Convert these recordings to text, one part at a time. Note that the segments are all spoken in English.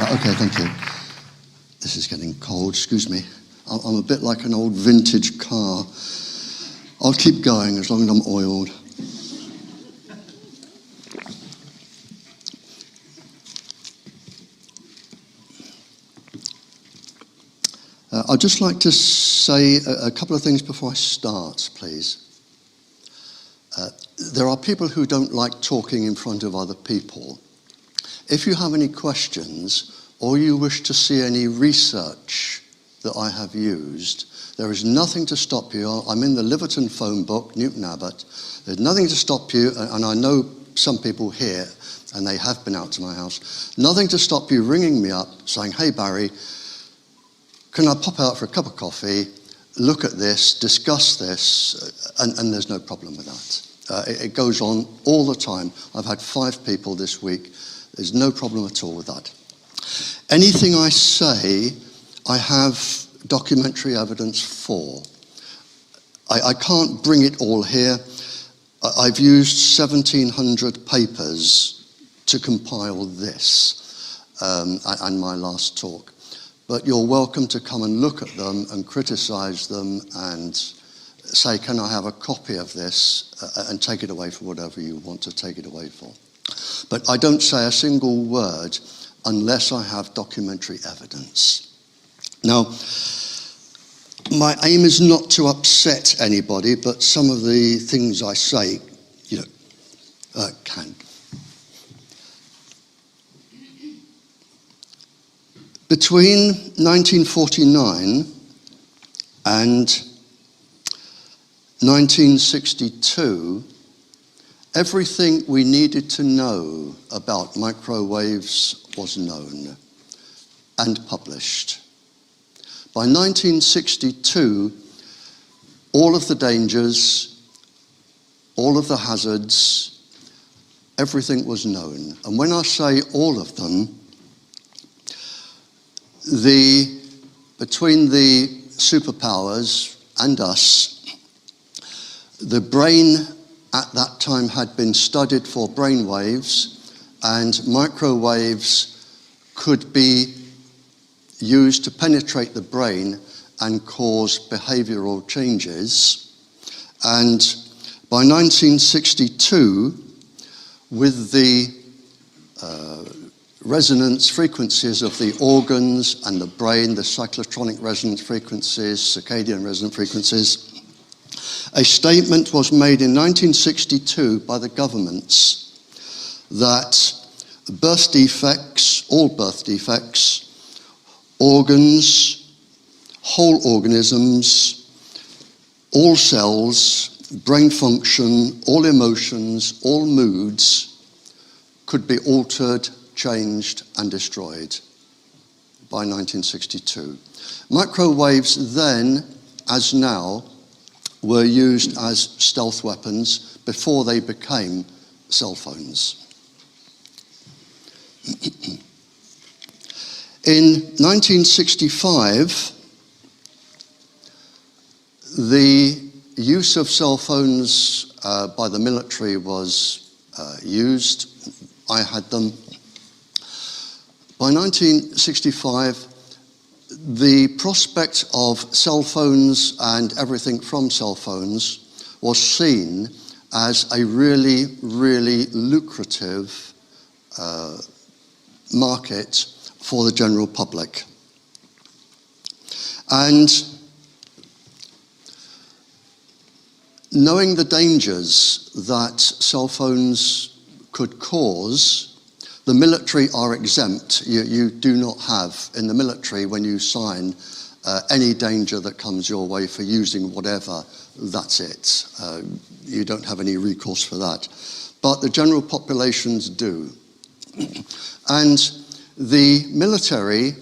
Okay, thank you. This is getting cold, excuse me. I'm a bit like an old vintage car. I'll keep going as long as I'm oiled. I'd just like to say a couple of things before I start, please. There are people who don't like talking in front of other people. If you have any questions or you wish to see any research that I have used, there is nothing to stop you. I'm in the Liverton phone book, Newton Abbot. There's nothing to stop you, and I know some people here, and they have been out to my house, nothing to stop you ringing me up saying, "Hey Barry, can I pop out for a cup of coffee, look at this, discuss this," and there's no problem with that. It goes on all the time. I've had 5 people this week. There's no problem at all with that. Anything I say, I have documentary evidence for. I can't bring it all here. I've used 1,700 papers to compile this and my last talk. But you're welcome to come and look at them and criticize them and say, "Can I have a copy of this?" And take it away for whatever you want to take it away for. But I don't say a single word unless I have documentary evidence. Now, my aim is not to upset anybody, but some of the things I say, can. Between 1949 and 1962, everything we needed to know about microwaves was known and published. By 1962, all of the dangers, all of the hazards, everything was known. And when I say all of them, between the superpowers and us, the brain at that time had been studied for brain waves, and microwaves could be used to penetrate the brain and cause behavioral changes. And by 1962, with the resonance frequencies of the organs and the brain, the cyclotronic resonance frequencies, circadian resonance frequencies, a statement was made in 1962 by the governments that birth defects, all birth defects, organs, whole organisms, all cells, brain function, all emotions, all moods could be altered, changed, and destroyed by 1962. Microwaves then, as now, were used as stealth weapons before they became cell phones. In 1965, the use of cell phones by the military was used. I had them. By 1965, the prospect of cell phones and everything from cell phones was seen as a really, really lucrative market for the general public. And knowing the dangers that cell phones could cause, the military are exempt. You do not have, in the military, when you sign, any danger that comes your way for using whatever, that's it. You don't have any recourse for that. But the general populations do. And the military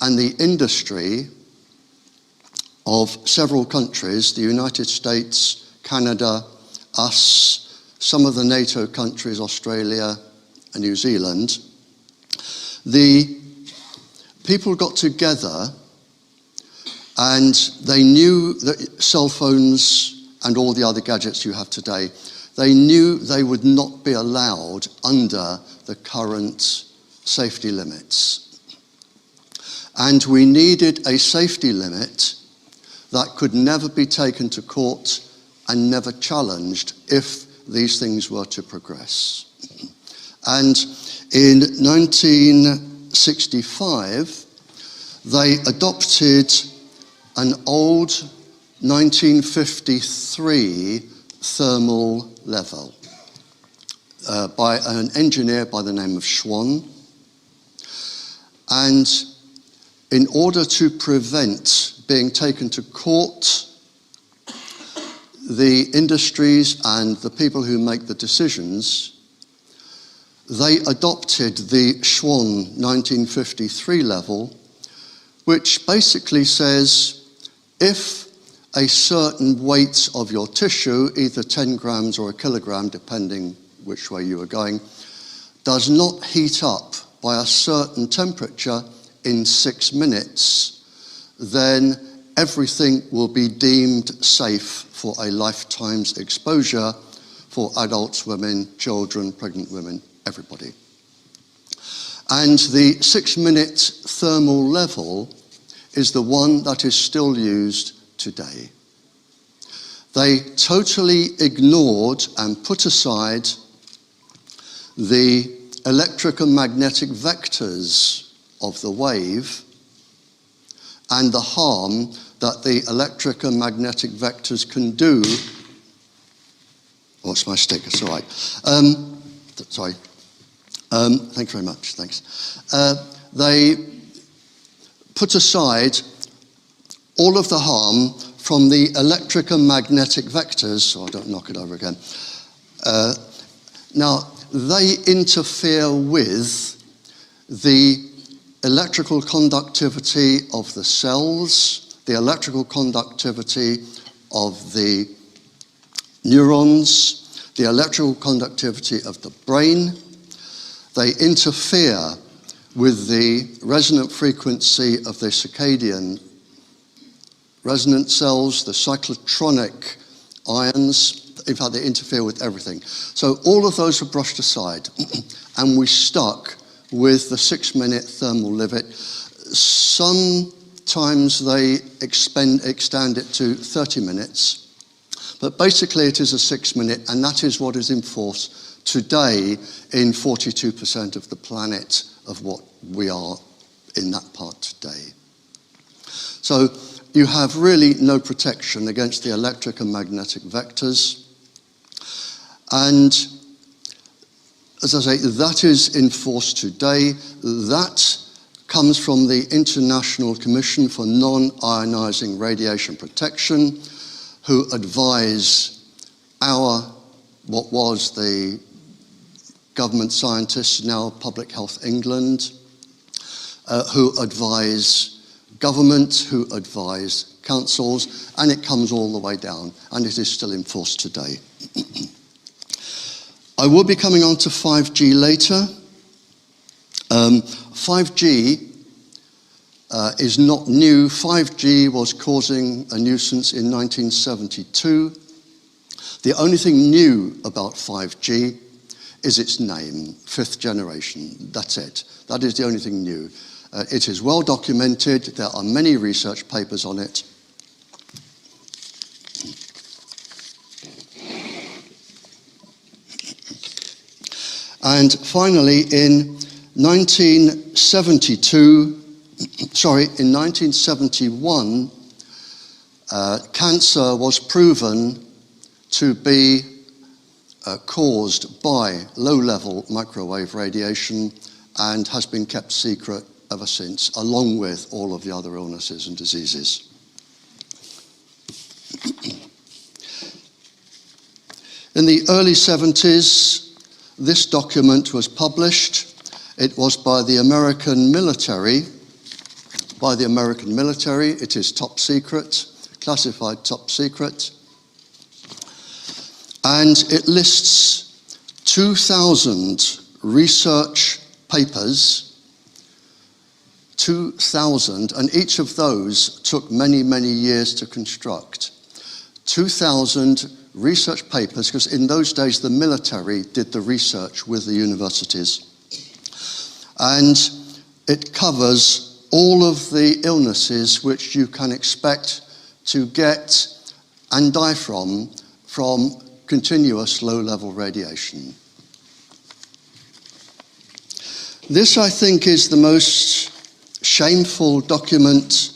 and the industry of several countries, the United States, Canada, us, some of the NATO countries, Australia and New Zealand, the people got together and they knew that cell phones and all the other gadgets you have today, they knew they would not be allowed under the current safety limits. And we needed a safety limit that could never be taken to court and never challenged if these things were to progress. And in 1965, they adopted an old 1953 thermal level by an engineer by the name of Schwann. And in order to prevent being taken to court, the industries and the people who make the decisions, they adopted the Schwann 1953 level, which basically says if a certain weight of your tissue, either 10 grams or a kilogram, depending which way you are going, does not heat up by a certain temperature in 6 minutes, then everything will be deemed safe for a lifetime's exposure for adults, women, children, pregnant women, everybody. And the 6-minute thermal level is the one that is still used today. They totally ignored and put aside the electric and magnetic vectors of the wave and the harm that the electric and magnetic vectors can do. What's my stick? It's all right. Sorry. Thank you very much. Thanks. They put aside all of the harm from the electric and magnetic vectors, so I don't knock it over again. Now, they interfere with the electrical conductivity of the cells, the electrical conductivity of the neurons, the electrical conductivity of the brain. They interfere with the resonant frequency of the circadian resonant cells, the cyclotronic ions. In fact, they interfere with everything. So all of those are brushed aside, and we stuck with the 6-minute thermal limit. Sometimes they extend it to 30 minutes, but basically it is a 6-minute, and that is what is in force today in 42% of the planet of what we are in that part today. So you have really no protection against the electric and magnetic vectors. And as I say, that is in force today. That comes from the International Commission for Non-Ionizing Radiation Protection, who advise what was the government scientists, now Public Health England, who advise government, who advise councils, and it comes all the way down, and it is still in force today. I will be coming on to 5G later. 5G is not new. 5G was causing a nuisance in 1972. The only thing new about 5G is its name, 5th generation. That's it. That is the only thing new. It is well documented. There are many research papers on it. And finally, in 1971, cancer was proven to be caused by low-level microwave radiation and has been kept secret ever since, along with all of the other illnesses and diseases. In the early 70s, this document was published. It was by the American military. It is top secret, classified top secret. And it lists 2,000 research papers, 2,000, and each of those took many, many years to construct. 2,000 research papers, because in those days the military did the research with the universities. And it covers all of the illnesses which you can expect to get and die from continuous low-level radiation. This, I think, is the most shameful document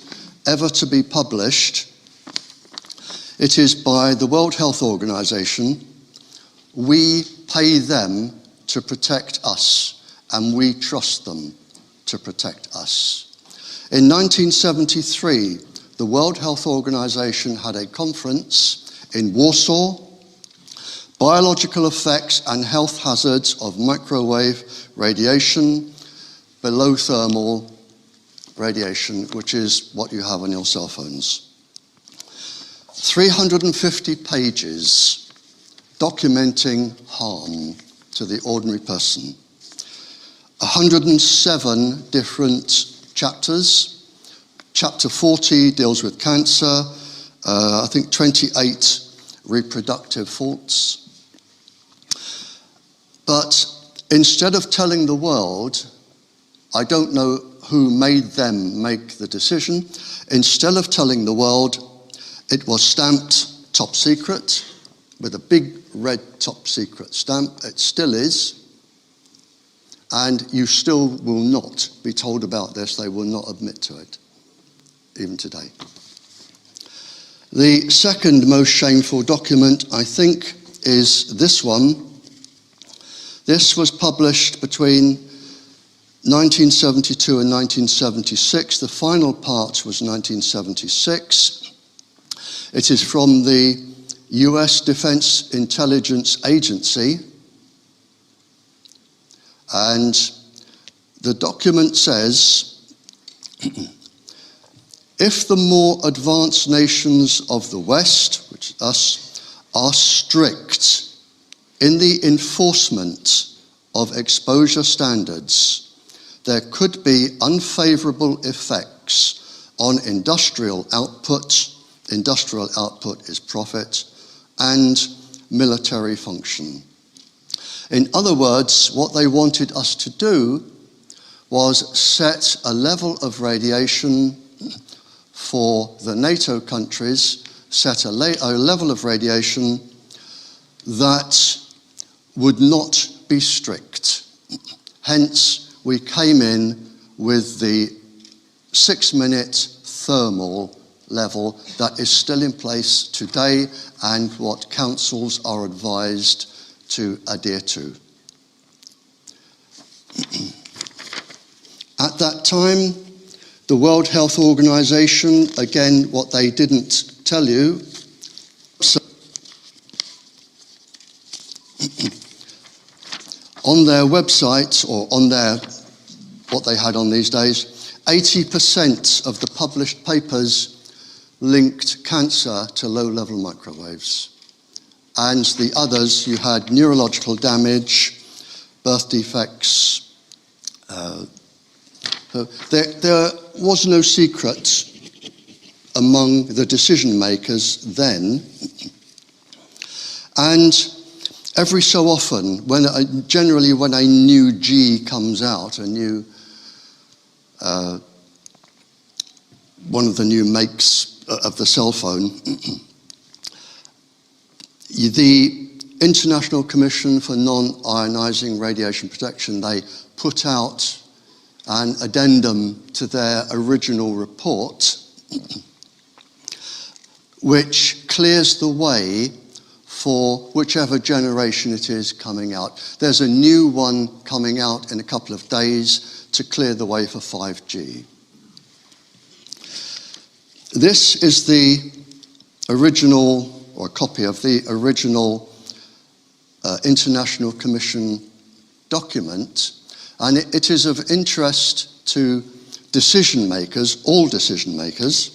ever to be published. It is by the World Health Organization. We pay them to protect us, and we trust them to protect us. In 1973, the World Health Organization had a conference in Warsaw, Biological Effects and Health Hazards of Microwave Radiation, Below Thermal Radiation, which is what you have on your cell phones. 350 pages documenting harm to the ordinary person. 107 different chapters. Chapter 40 deals with cancer, I think 28 reproductive faults. But instead of telling the world, I don't know who made them make the decision, instead of telling the world, it was stamped top secret with a big red top secret stamp. It still is. And you still will not be told about this. They will not admit to it, even today. The second most shameful document, I think, is this one. This was published between 1972 and 1976. The final part was 1976. It is from the US Defense Intelligence Agency. And the document says, if the more advanced nations of the West, which is us, are strict in the enforcement of exposure standards, there could be unfavorable effects on industrial output. Industrial output is profit, and military function. In other words, what they wanted us to do was set a level of radiation for the NATO countries, set a level of radiation that would not be strict. Hence, we came in with the 6-minute thermal level that is still in place today and what councils are advised to adhere to. At that time, the World Health Organization, again, what they didn't tell you, on their website, or on their, what they had on these days, 80% of the published papers linked cancer to low-level microwaves. And the others, you had neurological damage, birth defects. There was no secret among the decision makers then. And every so often, generally when a new G comes out, a new, one of the new makes of the cell phone, the International Commission for Non-Ionizing Radiation Protection, they put out an addendum to their original report, which clears the way for whichever generation it is coming out. There's a new one coming out in a couple of days to clear the way for 5G. This is the original, or a copy of the original International Commission document, and it is of interest to decision makers, all decision makers,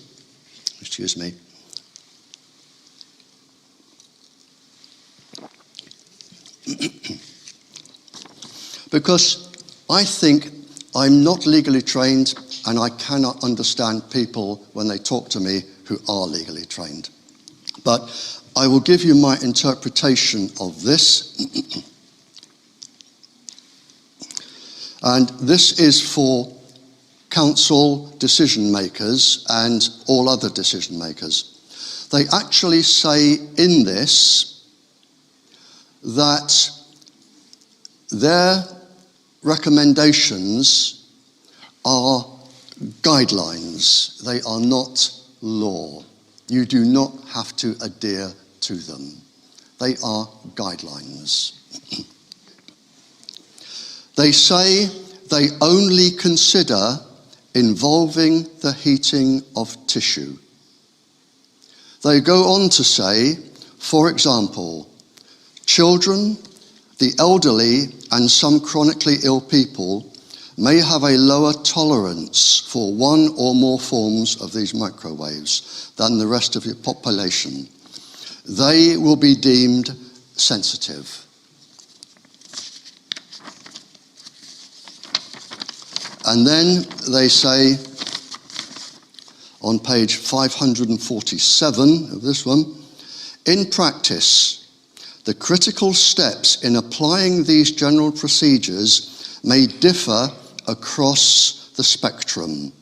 excuse me. Because I think I'm not legally trained and I cannot understand people when they talk to me who are legally trained. But I will give you my interpretation of this. And this is for council decision makers and all other decision makers. They actually say in this that their recommendations are guidelines. They are not law. You do not have to adhere to them. They are guidelines. They say they only consider involving the heating of tissue. They go on to say, for example, children, the elderly, and some chronically ill people may have a lower tolerance for one or more forms of these microwaves than the rest of your population. They will be deemed sensitive. And then they say on page 547 of this one, in practice, the critical steps in applying these general procedures may differ across the spectrum.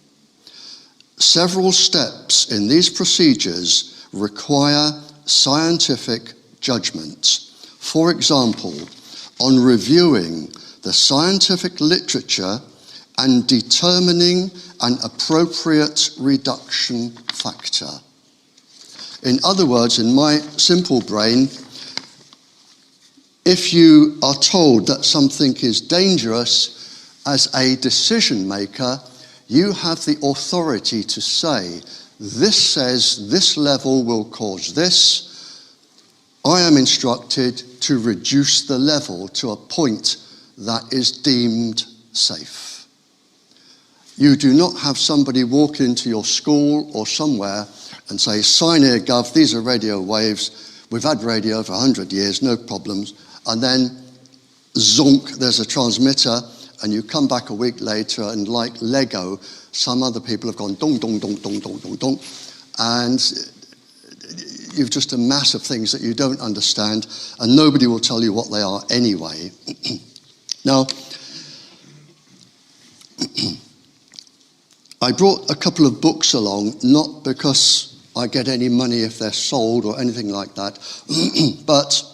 Several steps in these procedures require scientific judgment. For example, on reviewing the scientific literature and determining an appropriate reduction factor. In other words, in my simple brain, if you are told that something is dangerous, as a decision maker, you have the authority to say, this says this level will cause this. I am instructed to reduce the level to a point that is deemed safe. You do not have somebody walk into your school or somewhere and say, sign here, Gov, these are radio waves. We've had radio for 100 years, no problems. And then, zonk, there's a transmitter, and you come back a week later, and like Lego, some other people have gone dong, dong, dong, dong, dong, dong, dong, and you've just a mass of things that you don't understand, and nobody will tell you what they are anyway. Now, I brought a couple of books along, not because I get any money if they're sold or anything like that, but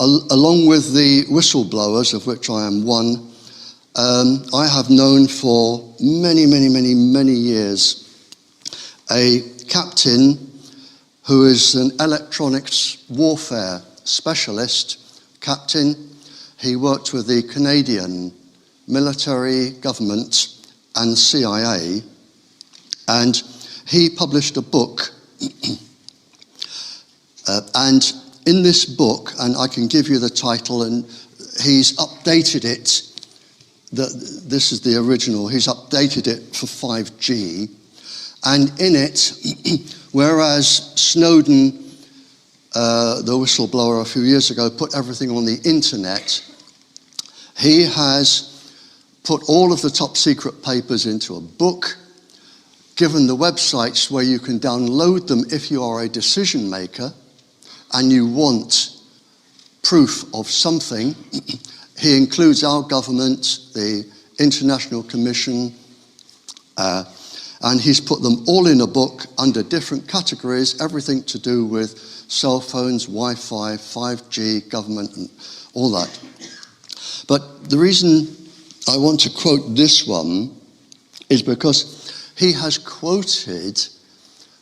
along with the whistleblowers, of which I am one, I have known for many, many, many, many years a captain who is an electronics warfare specialist captain. He worked with the Canadian military government and CIA, and he published a book. And in this book, and I can give you the title, and he's updated it. This is the original. He's updated it for 5G. And in it, whereas Snowden, the whistleblower a few years ago, put everything on the internet, he has put all of the top secret papers into a book, given the websites where you can download them if you are a decision maker and you want proof of something. He includes our government, the International Commission, and he's put them all in a book under different categories, everything to do with cell phones, Wi-Fi, 5G, government, and all that. But the reason I want to quote this one is because he has quoted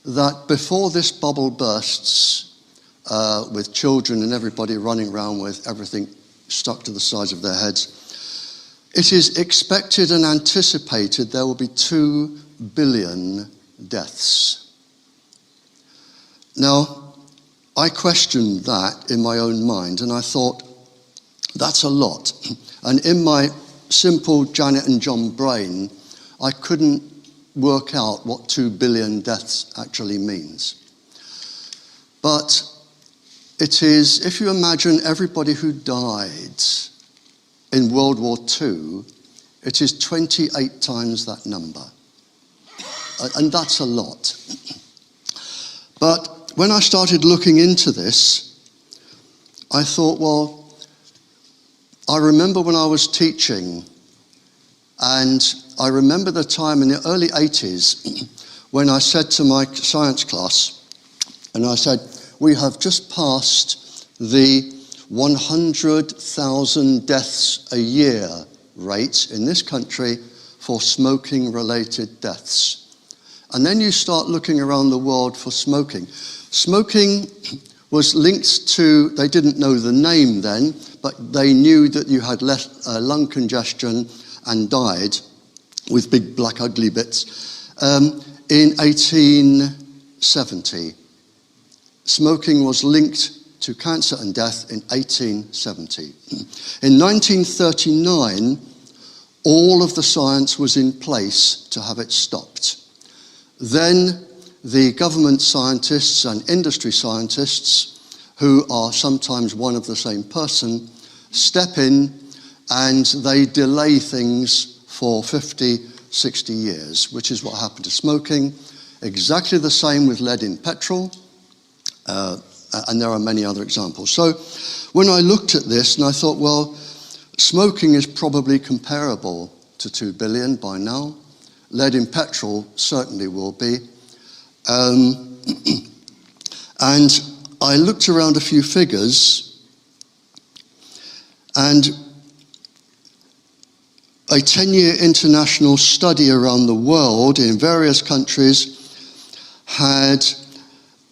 that before this bubble bursts, with children and everybody running around with everything stuck to the sides of their heads, it is expected and anticipated there will be 2 billion deaths. Now, I questioned that in my own mind, and I thought, that's a lot. And in my simple Janet and John brain, I couldn't work out what 2 billion deaths actually means. But it is, if you imagine everybody who died in World War II, it is 28 times that number. And that's a lot. But when I started looking into this, I thought, well, I remember when I was teaching And I remember the time in the early 80s when I said to my science class, and I said, we have just passed the 100,000 deaths a year rate in this country for smoking-related deaths. And then you start looking around the world for smoking. Smoking was linked to, they didn't know the name then, but they knew that you had lung congestion and died with big black ugly bits. In 1870, smoking was linked to cancer and death in 1870. In 1939, all of the science was in place to have it stopped. Then the government scientists and industry scientists, who are sometimes one of the same person, step in and they delay things for 50, 60 years, which is what happened to smoking. Exactly the same with lead in petrol, and there are many other examples. So when I looked at this and I thought, well, smoking is probably comparable to 2 billion by now. Lead in petrol certainly will be. And I looked around a few figures, and a 10-year international study around the world in various countries had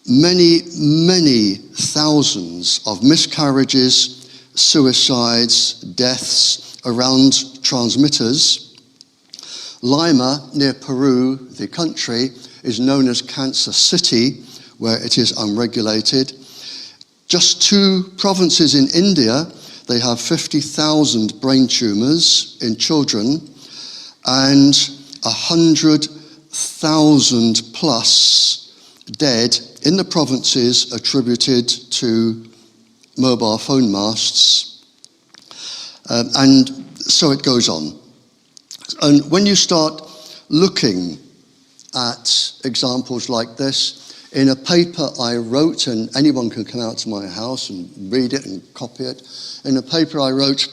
many, many thousands of miscarriages, suicides, deaths around transmitters. Lima, near Peru, the country, is known as Cancer City, where it is unregulated. Just 2 provinces in India, they have 50,000 brain tumors in children and 100,000 plus dead in the provinces attributed to mobile phone masts. And so it goes on. And when you start looking at examples like this, in a paper I wrote, and anyone can come out to my house and read it and copy it. In a paper I wrote,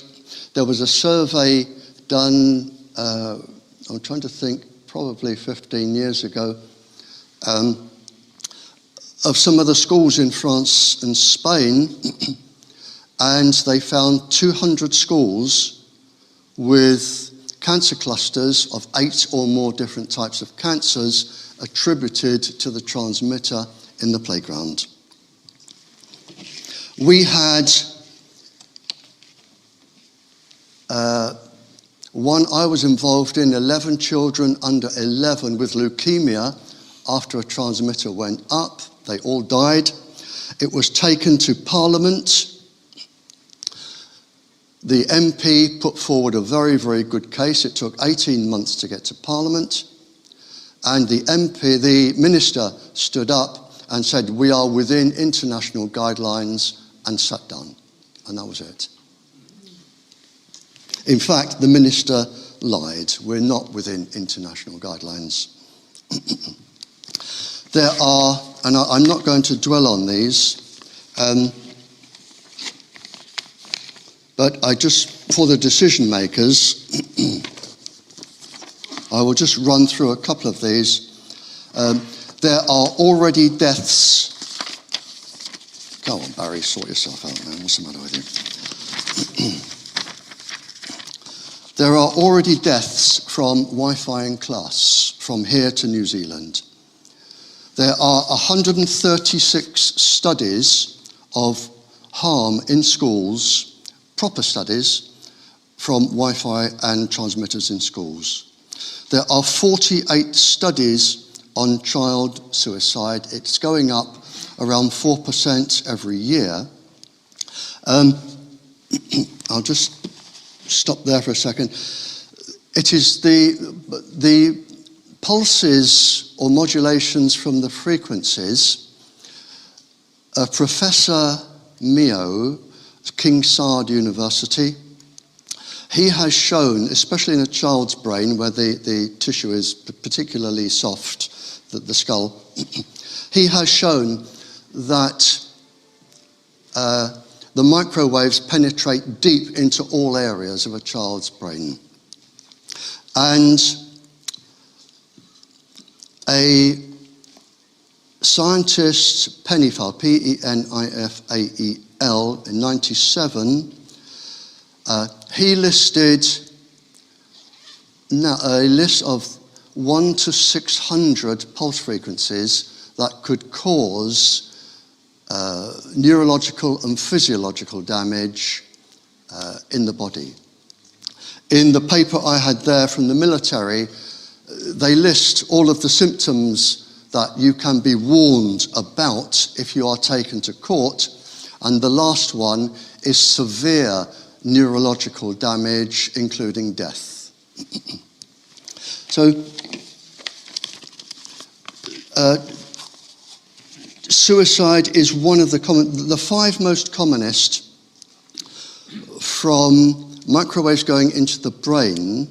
there was a survey done, I'm trying to think, probably 15 years ago, of some of the schools in France and Spain, and they found 200 schools with cancer clusters of 8 or more different types of cancers attributed to the transmitter in the playground. We had I was involved in 11 children under 11 with leukemia after a transmitter went up. They all died. It was taken to Parliament. The MP put forward a very, very good case. It took 18 months to get to Parliament. And the minister stood up and said, we are within international guidelines, and sat down. And that was it. In fact, the minister lied. We're not within international guidelines. There are, and I'm not going to dwell on these, but I just, for the decision makers, I will just run through a couple of these. There are already deaths. Go on, Barry, sort yourself out, man. What's the matter with you? There are already deaths from Wi-Fi in class, from here to New Zealand. There are 136 studies of harm in schools, proper studies, from Wi-Fi and transmitters in schools. There are 48 studies on child suicide. It's going up around 4% every year. I'll just stop there for a second. It is the pulses or modulations from the frequencies. Professor Mio, King Saud University, he has shown, especially in a child's brain where the tissue is particularly soft, the skull, he has shown that the microwaves penetrate deep into all areas of a child's brain. And a scientist, Penifael, Penifael, in 97, he listed a list of 1 to 600 pulse frequencies that could cause neurological and physiological damage in the body. In the paper I had there from the military, they list all of the symptoms that you can be warned about if you are taken to court, and the last one is severe neurological damage, including death. So, suicide is one of the 5 most commonest from microwaves going into the brain,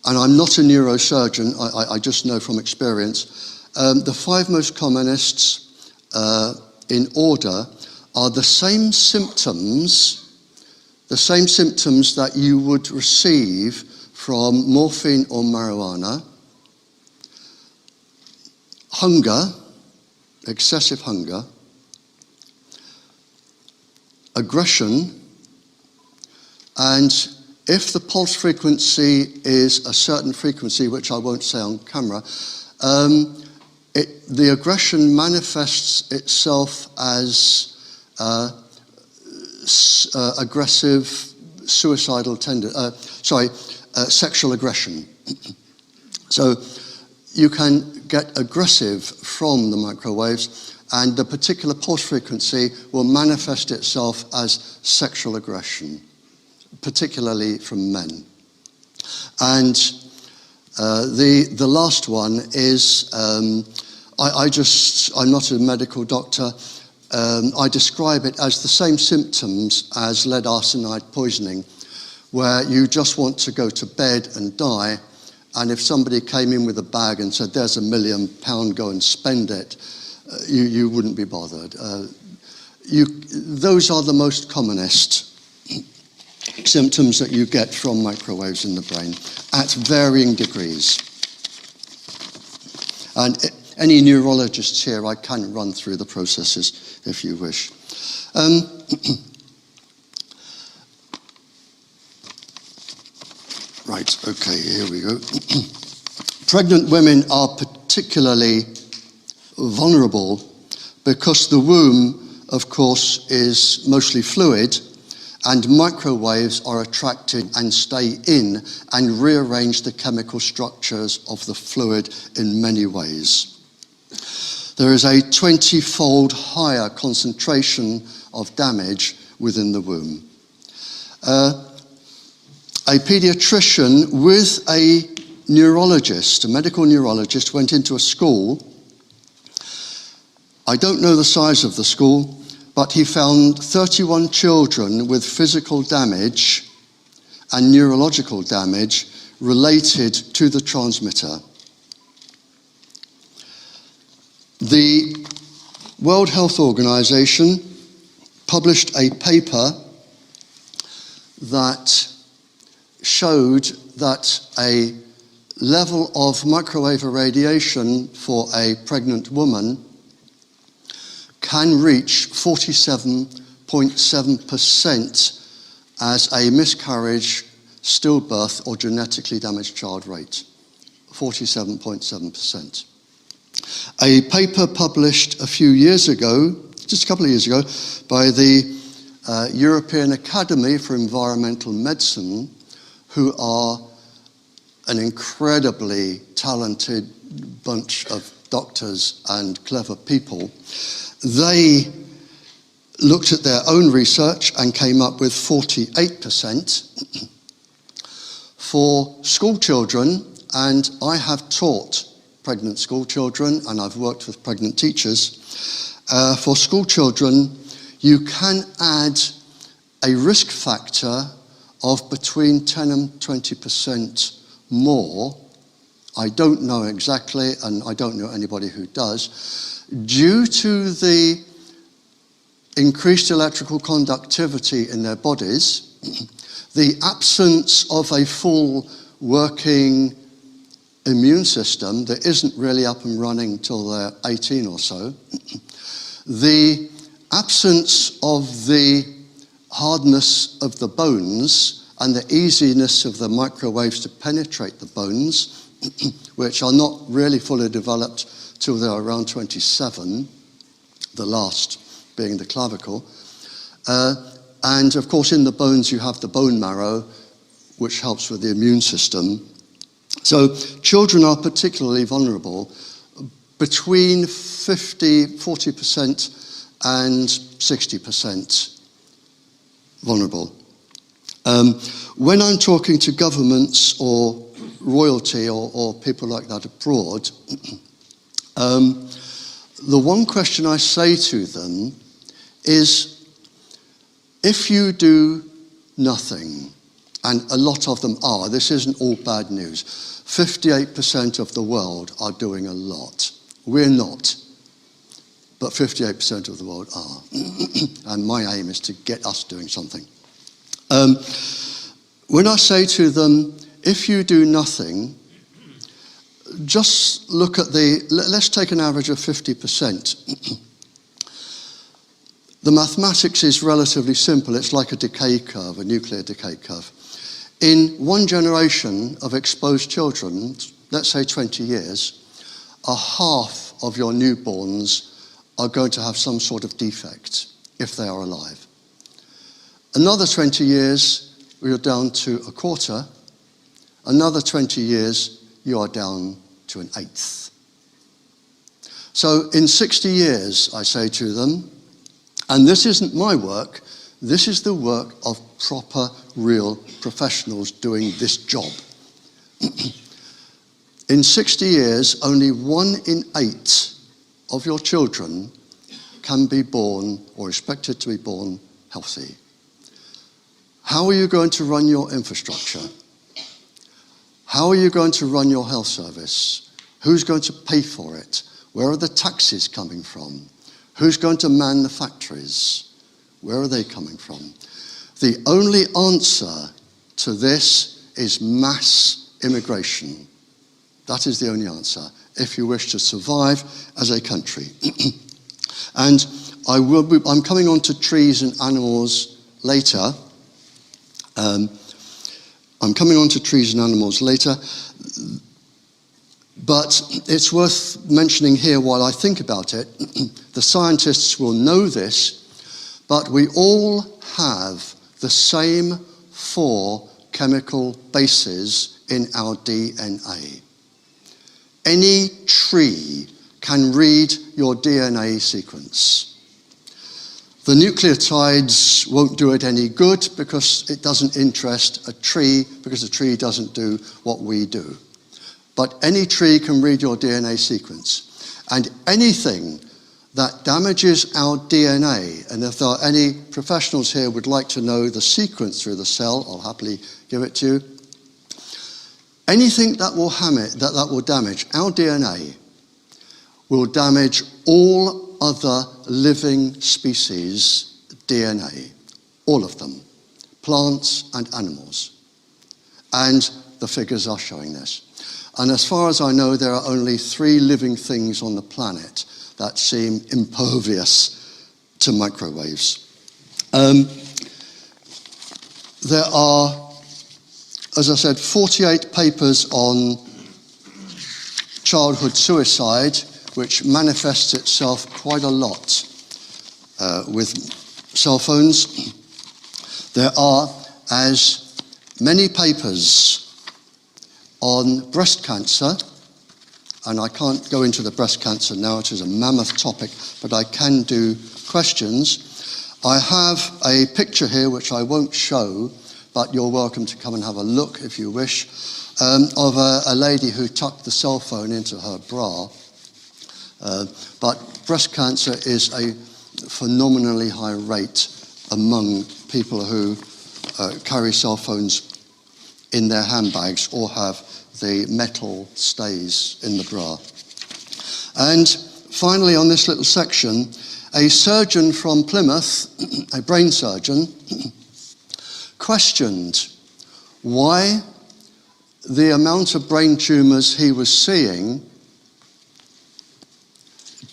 and I'm not a neurosurgeon, I just know from experience. The 5 most commonest in order are the same symptoms that you would receive from morphine or marijuana: hunger, excessive hunger, aggression, and if the pulse frequency is a certain frequency, which I won't say on camera, the aggression manifests itself as aggressive, suicidal sexual aggression. So you can get aggressive from the microwaves, and the particular pulse frequency will manifest itself as sexual aggression, particularly from men. And the last one is, I'm not a medical doctor, I describe it as the same symptoms as lead arsenide poisoning, where you just want to go to bed and die, and if somebody came in with a bag and said, "There's £1 million, go and spend it," you wouldn't be bothered. Those are the most commonest symptoms that you get from microwaves in the brain at varying degrees. And any neurologists here, I can run through the processes if you wish. Right, okay, here we go. Pregnant women are particularly vulnerable because the womb, of course, is mostly fluid, and microwaves are attracted and stay in and rearrange the chemical structures of the fluid in many ways. There is a 20-fold higher concentration of damage within the womb. A pediatrician with a neurologist, a medical neurologist, went into a school. I don't know the size of the school, but he found 31 children with physical damage and neurological damage related to the transmitter. The World Health Organization published a paper that showed that a level of microwave irradiation for a pregnant woman can reach 47.7% as a miscarriage, stillbirth, or genetically damaged child rate. 47.7%. A paper published a few years ago, just a couple of years ago, by the European Academy for Environmental Medicine, who are an incredibly talented bunch of doctors and clever people. They looked at their own research and came up with 48%. For school children, and I have taught pregnant school children and I've worked with pregnant teachers, for school children you can add a risk factor of between 10 and 20% more. I don't know exactly, and I don't know anybody who does, due to the increased electrical conductivity in their bodies, the absence of a full working immune system that isn't really up and running till they're 18 or so, the absence of the hardness of the bones and the easiness of the microwaves to penetrate the bones, which are not really fully developed till they're around 27, the last being the clavicle. And of course in the bones you have the bone marrow, which helps with the immune system. So children are particularly vulnerable, between 40% and 60% vulnerable. When I'm talking to governments or royalty or people like that abroad, the one question I say to them is, if you do nothing, and a lot of them are, this isn't all bad news, 58% of the world are doing a lot. We're not, but 58% of the world are. And my aim is to get us doing something. When I say to them, if you do nothing, just look at let's take an average of 50%. The mathematics is relatively simple. It's like a decay curve, a nuclear decay curve. In one generation of exposed children, let's say 20 years, a half of your newborns are going to have some sort of defect if they are alive. Another 20 years, you're down to a quarter. Another 20 years, you are down to an eighth. So in 60 years, I say to them, and this isn't my work, this is the work of proper, real professionals doing this job. In 60 years, only 1 in 8 of your children can be born or expected to be born healthy. How are you going to run your infrastructure? How are you going to run your health service? Who's going to pay for it? Where are the taxes coming from? Who's going to man the factories? Where are they coming from? The only answer to this is mass immigration. That is the only answer if you wish to survive as a country. And I'm coming on to trees and animals later. I'm coming on to trees and animals later, but it's worth mentioning here while I think about it. The scientists will know this, but we all have the same 4 chemical bases in our DNA. Any tree can read your DNA sequence. The nucleotides won't do it any good because it doesn't interest a tree, because a tree doesn't do what we do. But any tree can read your DNA sequence. And anything that damages our DNA, and if there are any professionals here who would like to know the sequence through the cell, I'll happily give it to you. Anything that will damage our DNA will damage all other living species' DNA, all of them, plants and animals. And the figures are showing this. And as far as I know, there are only 3 living things on the planet that seem impervious to microwaves. There are, as I said, 48 papers on childhood suicide, which manifests itself quite a lot with cell phones. There are as many papers on breast cancer, and I can't go into the breast cancer now, it is a mammoth topic, but I can do questions. I have a picture here which I won't show, but you're welcome to come and have a look if you wish, of a lady who tucked the cell phone into her bra. But breast cancer is a phenomenally high rate among people who carry cell phones in their handbags or have the metal stays in the bra. And finally, on this little section, a surgeon from Plymouth, a brain surgeon, questioned why the amount of brain tumours he was seeing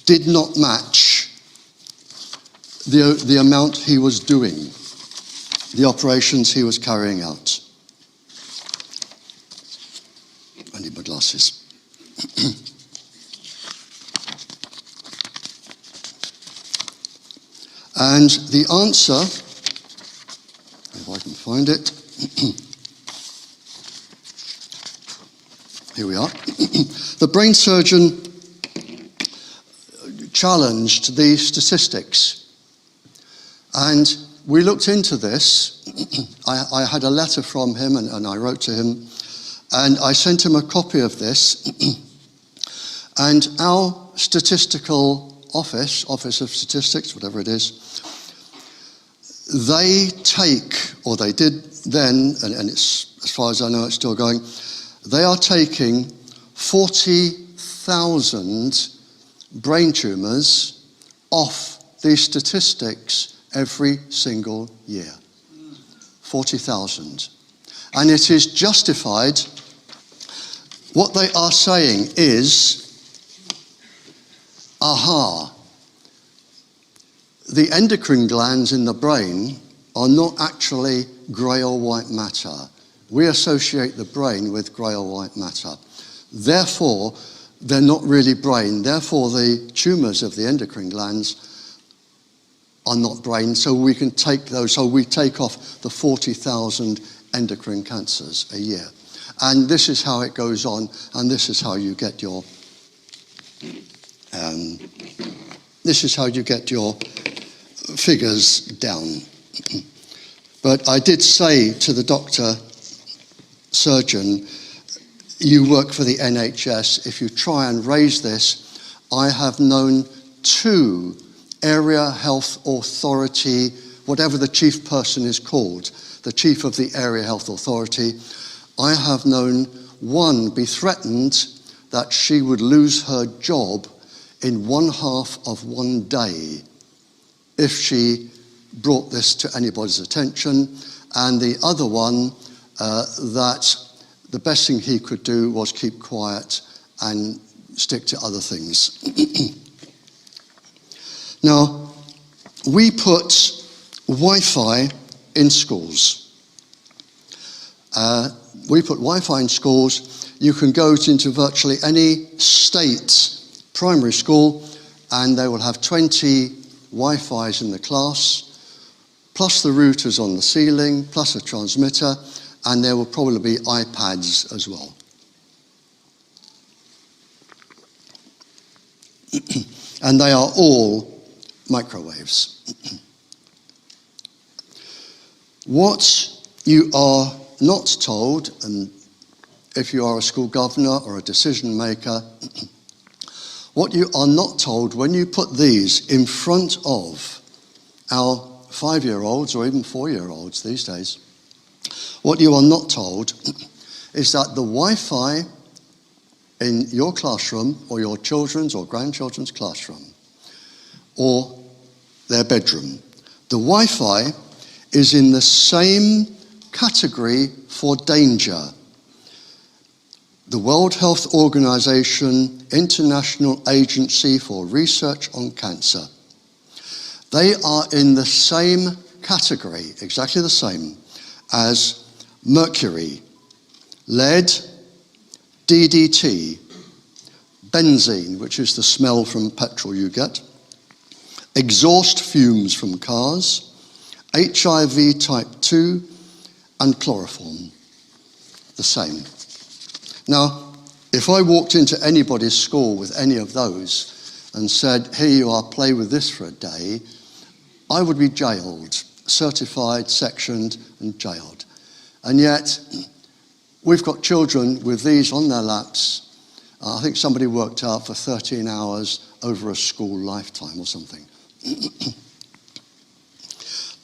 did not match the amount he was doing, the operations he was carrying out. I need my glasses. And the answer, if I can find it, here we are. The brain surgeon challenged the statistics. And we looked into this. I had a letter from him and I wrote to him. And I sent him a copy of this. And our statistical office of statistics, whatever it is, they take, or they did then, and it's, as far as I know, it's still going, they are taking 40,000 brain tumours off these statistics every single year. 40,000. And it is justified. What they are saying is, aha, the endocrine glands in the brain are not actually grey or white matter. We associate the brain with grey or white matter. Therefore, they're not really brain. Therefore, the tumours of the endocrine glands are not brain, so we can take those. So we take off the 40,000 endocrine cancers a year. And this is how it goes on, and this is how you get your figures down. But I did say to the doctor, surgeon, you work for the NHS. If you try and raise this, I have known 2 area health authority, whatever the chief person is called, the chief of the area health authority, I have known one be threatened that she would lose her job in 1/2 of one day if she brought this to anybody's attention, and the other one that the best thing he could do was keep quiet and stick to other things. Now, we put Wi-Fi in schools. We put Wi-Fi in schools. You can go into virtually any state primary school and they will have 20 Wi-Fis in the class, plus the routers on the ceiling, plus a transmitter, and there will probably be iPads as well. And they are all microwaves. What you are not told, and if you are a school governor or a decision maker, what you are not told when you put these in front of our 5-year-olds or even 4-year-olds these days, what you are not told is that the Wi-Fi in your classroom or your children's or grandchildren's classroom or their bedroom, the Wi-Fi is in the same category for danger. The World Health Organization, International Agency for Research on Cancer. They are in the same category, exactly the same, as mercury, lead, DDT, benzene, which is the smell from petrol you get, exhaust fumes from cars, HIV type 2, and chloroform. The same. Now, if I walked into anybody's school with any of those and said, here you are, play with this for a day, I would be jailed, certified, sectioned, and jailed. And yet, we've got children with these on their laps. I think somebody worked out for 13 hours over a school lifetime or something.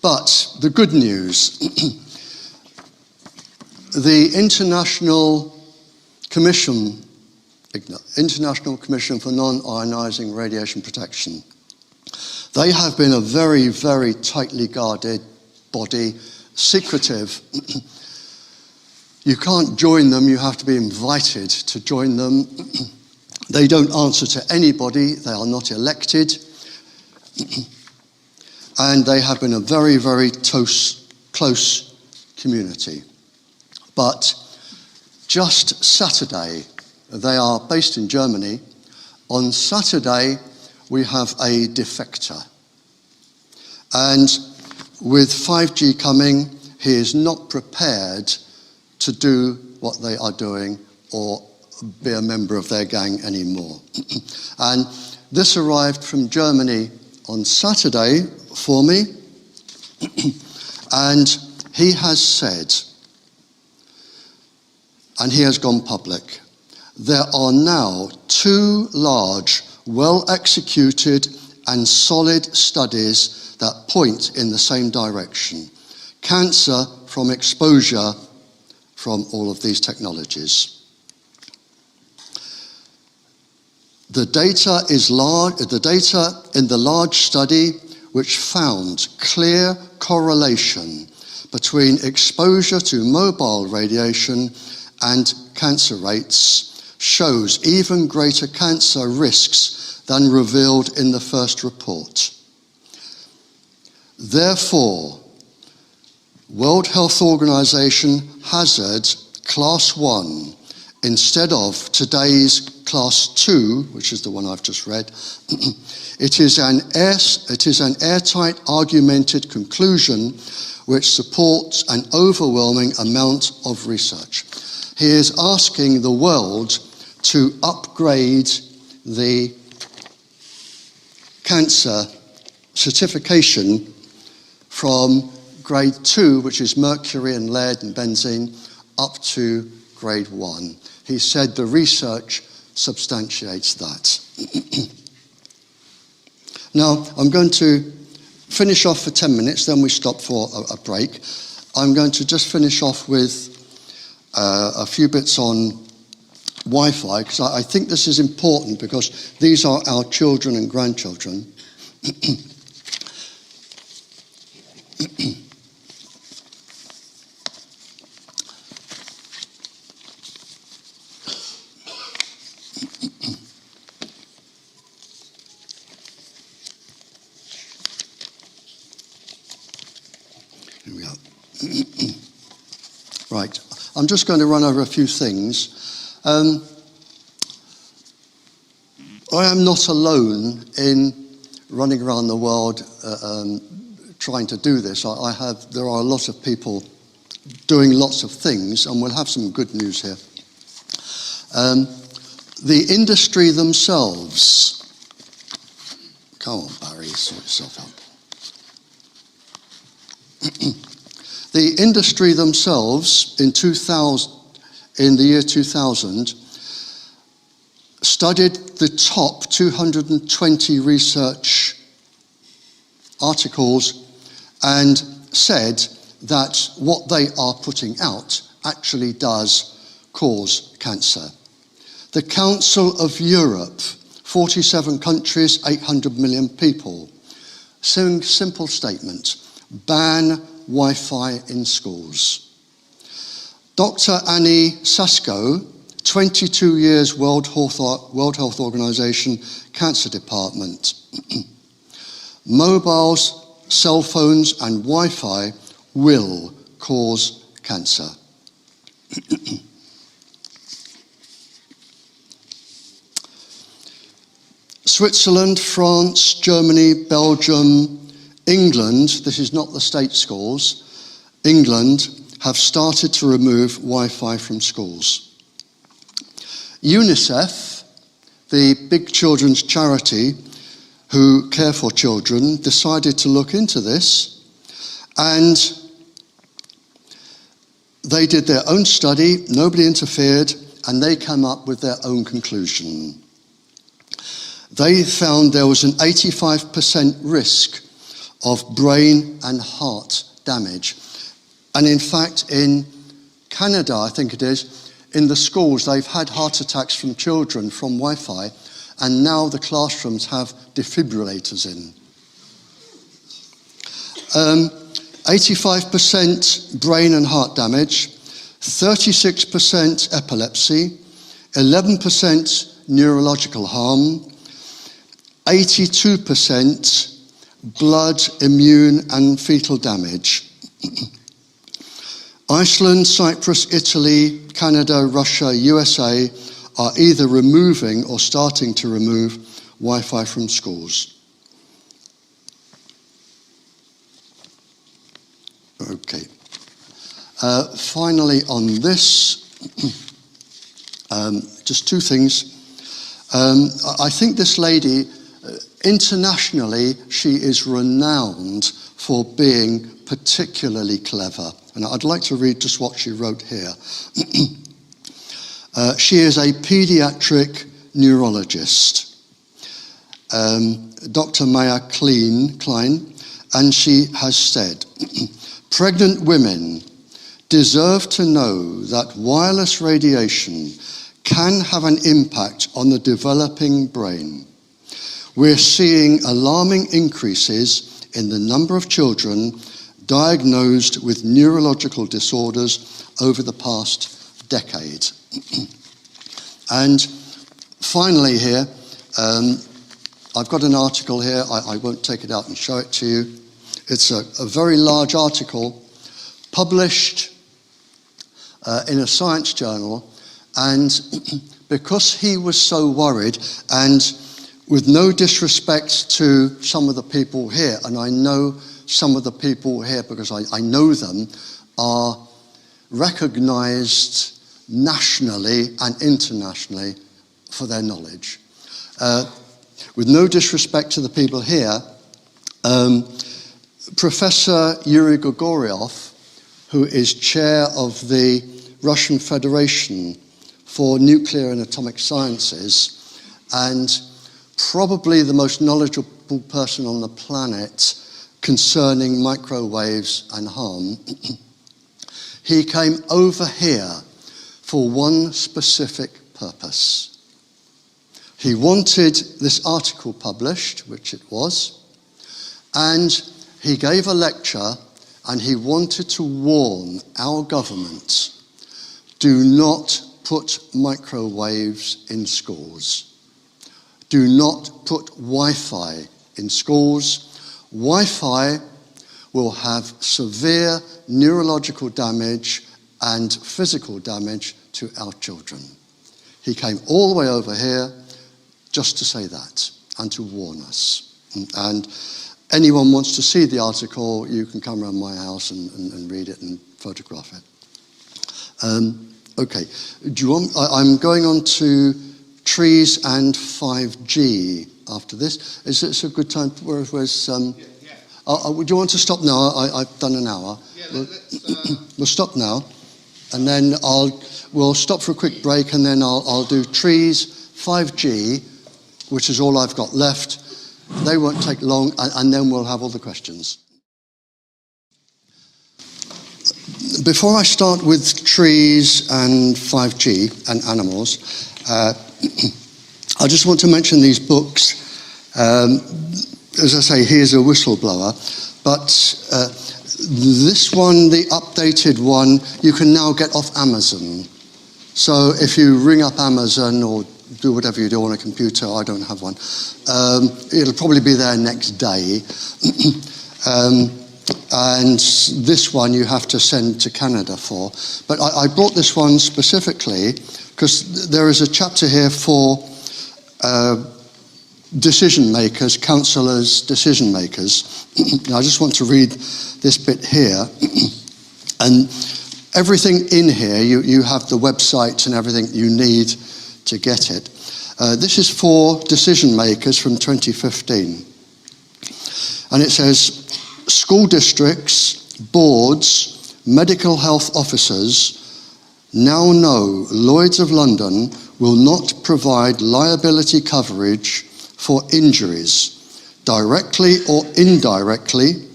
But the good news, the International Commission for Non-Ionizing Radiation Protection, they have been a very, very tightly guarded body, secretive. You can't join them, you have to be invited to join them. They don't answer to anybody, they are not elected. And they have been a very, very close community. But just Saturday, they are based in Germany. On Saturday, we have a defector. And with 5G coming, he is not prepared to do what they are doing or be a member of their gang anymore. And this arrived from Germany on Saturday for me. And he has said, and he has gone public, there are now 2 large, well-executed and solid studies that point in the same direction. Cancer from exposure from all of these technologies. The data in the large study which found clear correlation between exposure to mobile radiation and cancer rates shows even greater cancer risks than revealed in the first report. Therefore, World Health Organization hazard class 1 instead of today's class 2, which is the one I've just read. It is an airtight argumented conclusion which supports an overwhelming amount of research. He is asking the world to upgrade the cancer certification from grade 2, which is mercury and lead and benzene, up to grade 1. He said the research substantiates that. Now, I'm going to finish off for 10 minutes, then we stop for a break. I'm going to just finish off with a few bits on Wi-Fi, because I think this is important, because these are our children and grandchildren. Here we go. Right, I'm just going to run over a few things. I am not alone in running around the world trying to do this. There are a lot of people doing lots of things, and we'll have some good news here. The industry themselves, come on Barry, sort yourself out. The industry themselves in the year 2000 studied the top 220 research articles and said that what they are putting out actually does cause cancer. The Council of Europe, 47 countries, 800 million people. Simple statement: ban Wi-Fi in schools. Dr. Annie Sasko, 22 years World Health Organization Cancer Department. Mobiles, cell phones and Wi-Fi will cause cancer. Switzerland, France, Germany, Belgium, England, this is not the state schools, England have started to remove Wi-Fi from schools. UNICEF, the big children's charity who care for children, decided to look into this, and they did their own study, nobody interfered, and they came up with their own conclusion. They found there was an 85% risk of brain and heart damage. And in fact, in Canada, I think it is, in the schools, they've had heart attacks from children from Wi-Fi, and now the classrooms have defibrillators in. 85% brain and heart damage, 36% epilepsy, 11% neurological harm, 82% blood, immune and fetal damage. Iceland, Cyprus, Italy, Canada, Russia, USA are either removing or starting to remove Wi-Fi from schools. Okay. Finally on this, just two things. I think this lady, internationally, she is renowned for being particularly clever. And I'd like to read just what she wrote here. She is a pediatric neurologist, Dr. Maya Klein, and she has said, pregnant women deserve to know that wireless radiation can have an impact on the developing brain. We're seeing alarming increases in the number of children diagnosed with neurological disorders over the past decade. And finally here, I've got an article here. I won't take it out and show it to you. It's a very large article published in a science journal, and because he was so worried, and with no disrespect to some of the people here, and I know some of the people here because I know them, are recognized nationally and internationally for their knowledge. With no disrespect to the people here, Professor Yuri Gregoriev, who is chair of the Russian Federation for Nuclear and Atomic Sciences, and probably the most knowledgeable person on the planet concerning microwaves and harm, he came over here for one specific purpose. He wanted this article published, which it was, and he gave a lecture, and he wanted to warn our government, do not put microwaves in schools. Do not put Wi-Fi in schools. Wi-Fi will have severe neurological damage and physical damage to our children. He came all the way over here just to say that and to warn us. And anyone wants to see the article, you can come around my house and read it and photograph it. Okay, do you want, I'm going on to trees and 5G after this. Is this a good time? Would you want to stop now? I've done an hour. Yeah, we'll stop now, and then we'll stop for a quick break, and then I'll do trees, 5G, which is all I've got left. They won't take long, and then we'll have all the questions. Before I start with trees and 5G and animals, I just want to mention these books. As I say, he is a whistleblower, but this one, the updated one, you can now get off Amazon. So if you ring up Amazon or do whatever you do on a computer, I don't have one, it'll probably be there next day. And this one you have to send to Canada for. But I brought this one specifically because there is a chapter here for decision makers, councillors, decision makers. I just want to read this bit here. And everything in here, you have the website and everything you need to get it. This is for decision makers from 2015. And it says, school districts, boards, medical health officers now know Lloyd's of London will not provide liability coverage for injuries, directly or indirectly,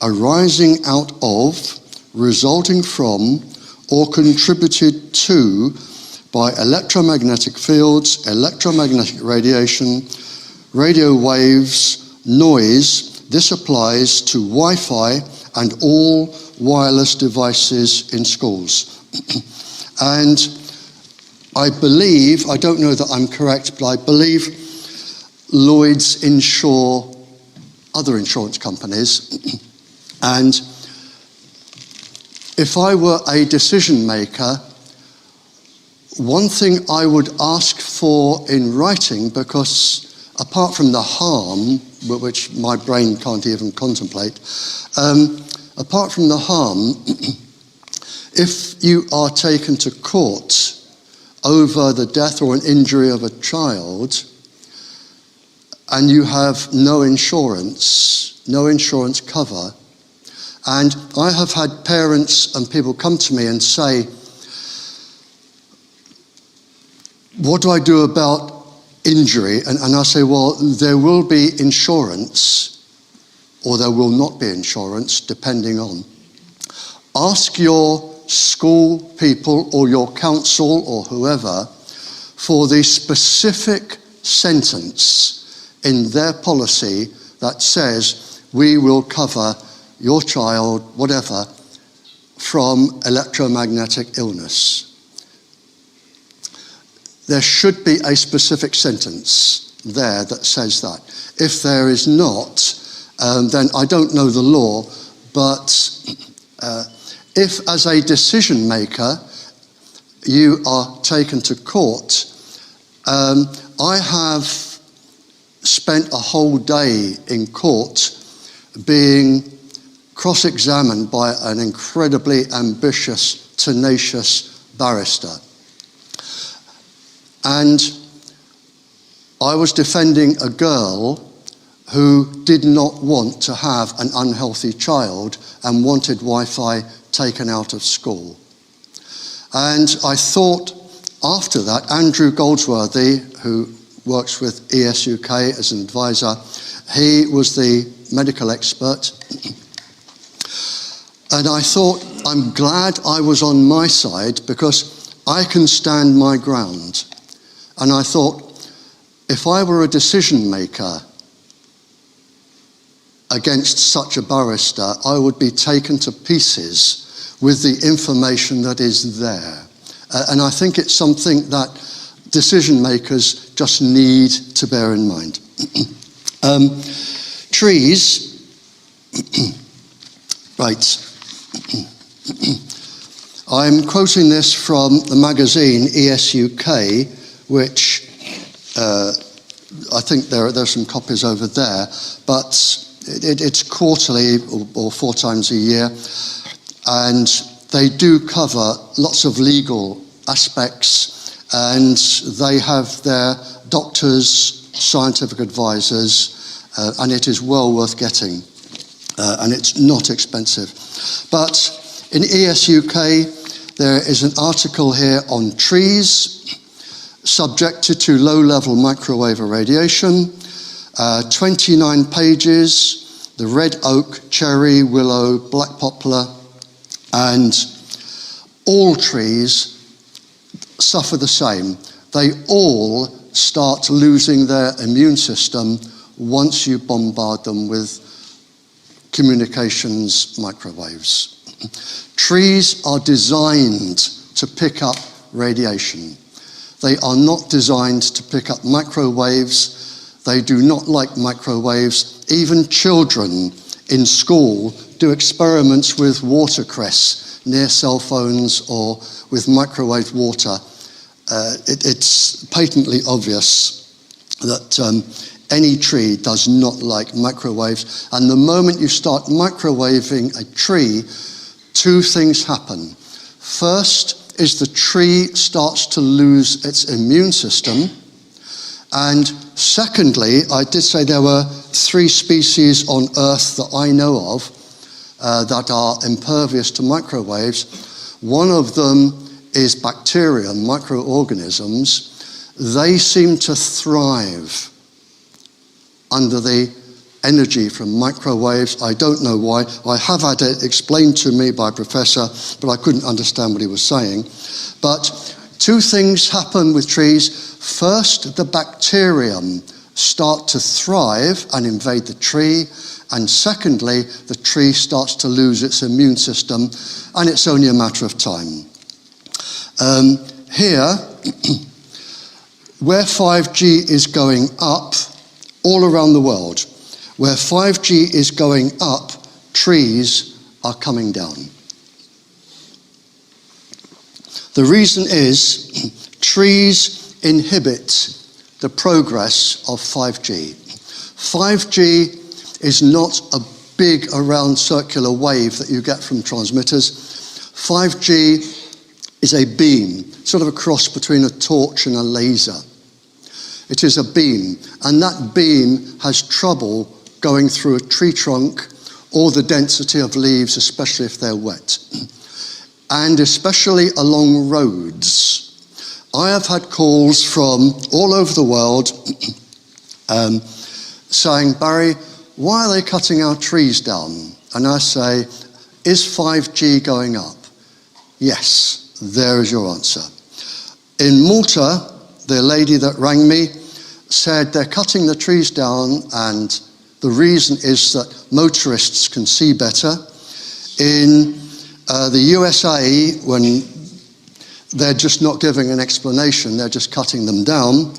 arising out of, resulting from, or contributed to by electromagnetic fields, electromagnetic radiation, radio waves, noise. This applies to Wi-Fi and all wireless devices in schools. And I believe, I don't know that I'm correct, but I believe Lloyds insure other insurance companies. And if I were a decision maker, one thing I would ask for in writing, because apart from the harm, which my brain can't even contemplate, apart from the harm, if you are taken to court over the death or an injury of a child, and you have no insurance cover, and I have had parents and people come to me and say, what do I do about injury? And I say, well, there will be insurance, or there will not be insurance, depending on. Ask your school people or your council or whoever for the specific sentence in their policy that says we will cover your child, whatever, from electromagnetic illness. There should be a specific sentence there that says that. If there is not, then I don't know the law, but if as a decision maker you are taken to court, I have spent a whole day in court being cross-examined by an incredibly ambitious, tenacious barrister. And I was defending a girl who did not want to have an unhealthy child and wanted Wi-Fi taken out of school. And I thought after that, Andrew Goldsworthy, who works with ESUK as an advisor, he was the medical expert. And I thought, I'm glad I was on my side because I can stand my ground. And I thought, if I were a decision maker against such a barrister, I would be taken to pieces with the information that is there. And I think it's something that decision makers just need to bear in mind. Trees, right. I'm quoting this from the magazine ESUK, which I think there's some copies over there, but it's quarterly or 4 times a year, and they do cover lots of legal aspects, and they have their doctors, scientific advisors, and it is well worth getting, and it's not expensive. But in ESUK, there is an article here on trees subjected to low-level microwave irradiation, 29 pages, the red oak, cherry, willow, black poplar, and all trees suffer the same. They all start losing their immune system once you bombard them with communications microwaves. Trees are designed to pick up radiation. They are not designed to pick up microwaves. They do not like microwaves. Even children in school do experiments with watercress near cell phones or with microwave water. It's patently obvious that any tree does not like microwaves. And the moment you start microwaving a tree, 2 things happen. First is the tree starts to lose its immune system. And secondly, I did say there were 3 species on Earth that I know of that are impervious to microwaves. One of them is bacteria, microorganisms. They seem to thrive under the energy from microwaves. I don't know why. I have had it explained to me by a professor, but I couldn't understand what he was saying. But 2 things happen with trees. First, the bacterium start to thrive and invade the tree. And secondly, the tree starts to lose its immune system, and it's only a matter of time. Here, where 5G is going up, all around the world, where 5G is going up, trees are coming down. The reason is trees inhibit the progress of 5G. 5G is not a big around circular wave that you get from transmitters. 5G is a beam, sort of a cross between a torch and a laser. It is a beam, and that beam has trouble going through a tree trunk or the density of leaves, especially if they're wet, and especially along roads. I have had calls from all over the world saying, Barry, why are they cutting our trees down? And I say, is 5G going up? Yes. There is your answer. In Malta, the lady that rang me said they're cutting the trees down and the reason is that motorists can see better. In the USA, when they're just not giving an explanation, they're just cutting them down.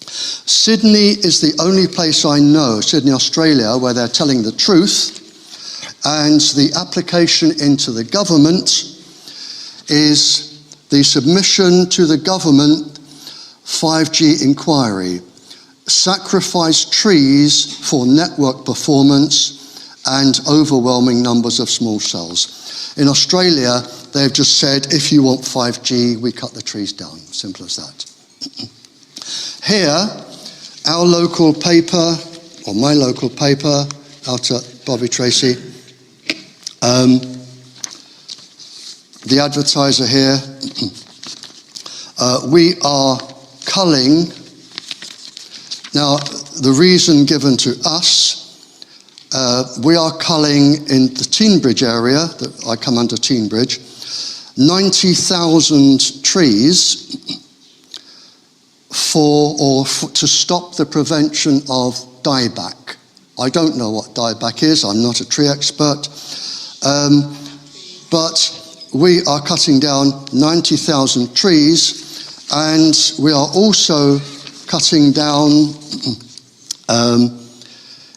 Sydney is the only place I know, Sydney, Australia, where they're telling the truth, and the application into the government is the submission to the government 5G inquiry. Sacrifice trees for network performance and overwhelming numbers of small cells. In Australia, they've just said, if you want 5G, we cut the trees down. Simple as that. Here, our local paper, or my local paper, out at Bobby Tracy, the advertiser here, we are culling. Now, the reason given to us, we are culling in the Teignbridge area, that I come under Teignbridge, 90,000 trees to stop the prevention of dieback. I don't know what dieback is, I'm not a tree expert, but we are cutting down 90,000 trees, and we are also cutting down,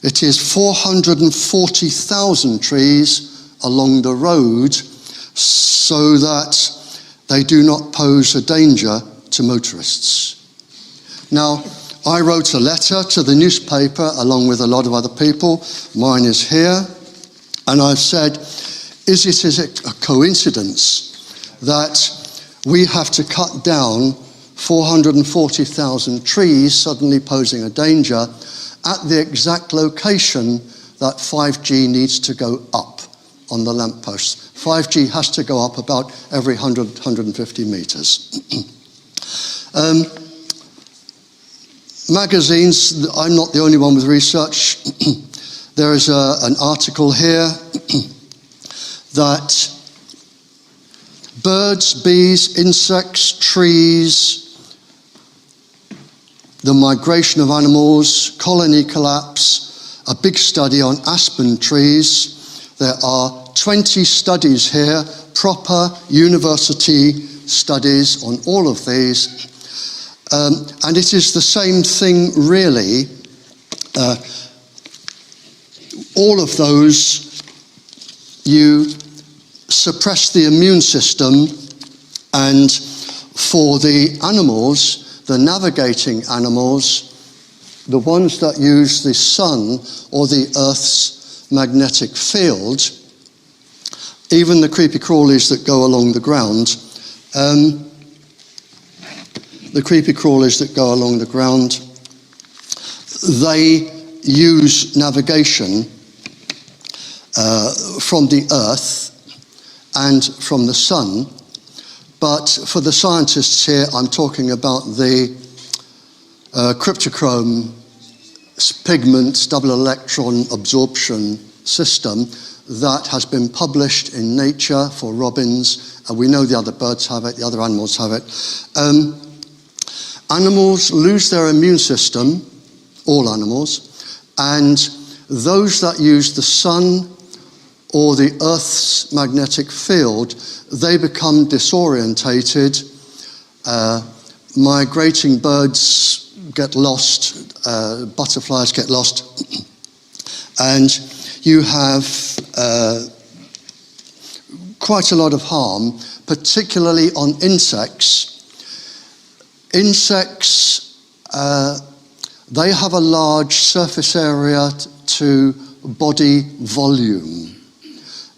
it is 440,000 trees along the road so that they do not pose a danger to motorists. Now, I wrote a letter to the newspaper along with a lot of other people. Mine is here, and I've said, is it a coincidence that we have to cut down 440,000 trees, suddenly posing a danger, at the exact location that 5G needs to go up on the lampposts? 5G has to go up about every 100, 150 meters. Magazines, I'm not the only one with research. There is an article here that birds, bees, insects, trees, the migration of animals, colony collapse, a big study on aspen trees. There are 20 studies here, proper university studies on all of these. And it is the same thing, really. All of those, you suppress the immune system, and for the animals, the navigating animals, the ones that use the sun or the Earth's magnetic field, even the creepy crawlies that go along the ground, they use navigation from the Earth and from the sun. But for the scientists here, I'm talking about the cryptochrome pigment double electron absorption system that has been published in Nature for robins, and we know the other birds have it, the other animals have it. Animals lose their immune system, all animals, and those that use the sun or the Earth's magnetic field, they become disorientated. Migrating birds get lost, butterflies get lost, and you have quite a lot of harm, particularly on insects. Insects, they have a large surface area to body volume,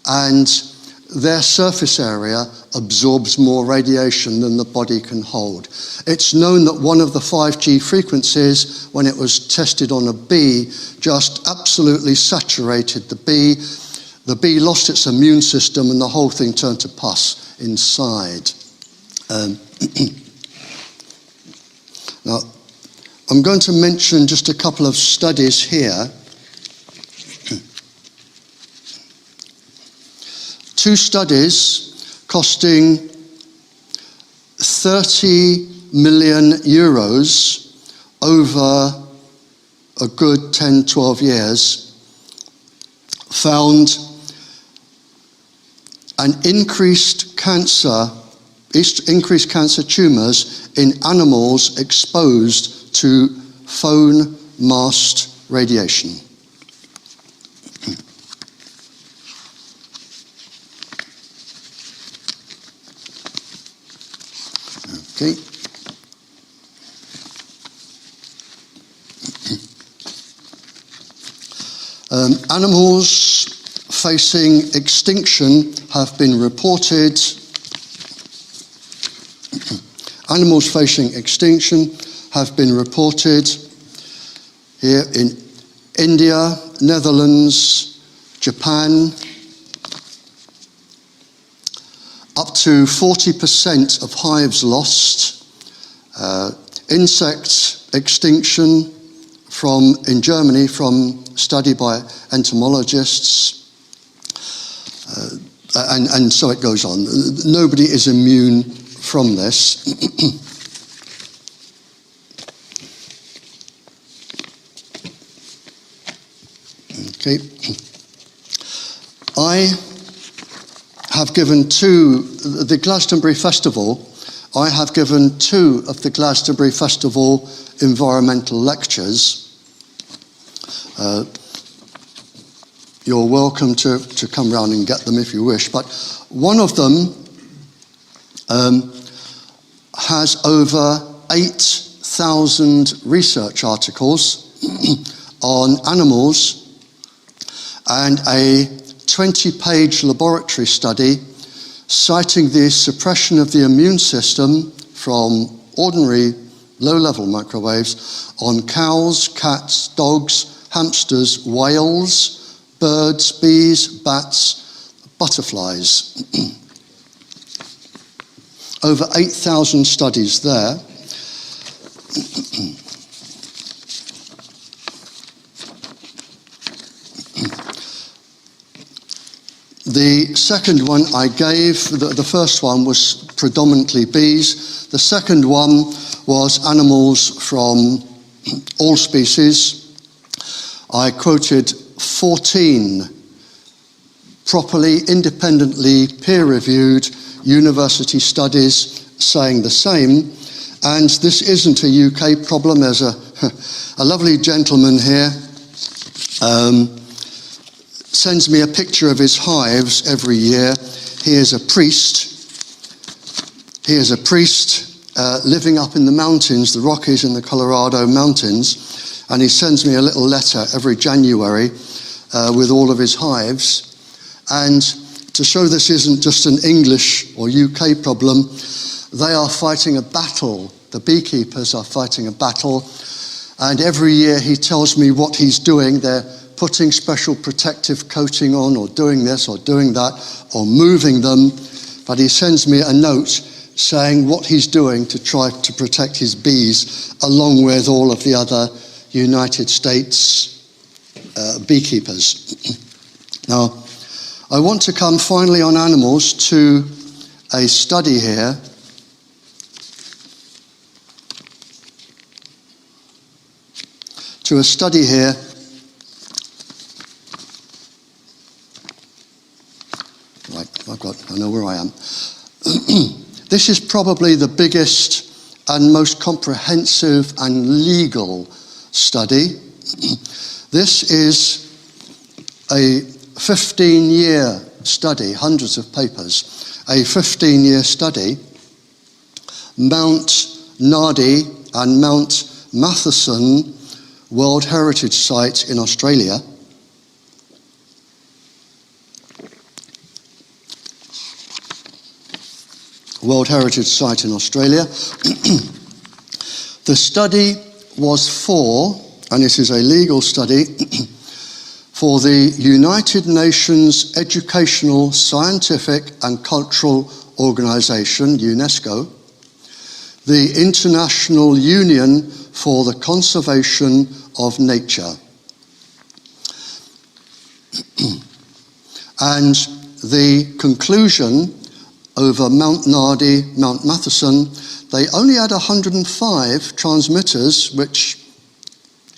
and their surface area absorbs more radiation than the body can hold. It's known that one of the 5G frequencies, when it was tested on a bee, just absolutely saturated the bee. The bee lost its immune system and the whole thing turned to pus inside. Now, I'm going to mention just a couple of studies here. 2 studies costing 30 million euros over a good 10, 12 years found an increased cancer tumours in animals exposed to phone mast radiation. Okay. Animals facing extinction have been reported. Animals facing extinction have been reported here in India, Netherlands, Japan. Up to 40% of hives lost. Insect extinction in Germany from study by entomologists. And so it goes on. Nobody is immune from this. Okay. I have given the Glastonbury Festival, I have given 2 of the Glastonbury Festival environmental lectures. You're welcome to come round and get them if you wish, but one of them has over 8,000 research articles on animals and a 20-page laboratory study citing the suppression of the immune system from ordinary low-level microwaves on cows, cats, dogs, hamsters, whales, birds, bees, bats, butterflies. Over 8,000 studies there. The second one I gave, the first one was predominantly bees. The second one was animals from all species. I quoted 14 properly, independently peer-reviewed university studies saying the same. And this isn't a UK problem. There's a lovely gentleman here sends me a picture of his hives every year. He is a priest. Living up in the mountains, the Rockies in the Colorado mountains, and he sends me a little letter every January with all of his hives. And to show this isn't just an English or UK problem, they are fighting a battle. The beekeepers are fighting a battle, and every year he tells me what he's doing. They're putting special protective coating on, or doing this or doing that, or moving them, but he sends me a note saying what he's doing to try to protect his bees, along with all of the other United States beekeepers. Now, I want to come finally on animals to a study here. This is probably the biggest and most comprehensive and legal study. This is a 15-year study, hundreds of papers, a 15-year study. Mount Nardi and Mount Matherson World Heritage Site in Australia. World Heritage Site in Australia. The study was for, and this is a legal study, for the United Nations Educational, Scientific and Cultural Organization, UNESCO, the International Union for the Conservation of Nature. And the conclusion over Mount Nardi, Mount Matherson, they only had 105 transmitters, which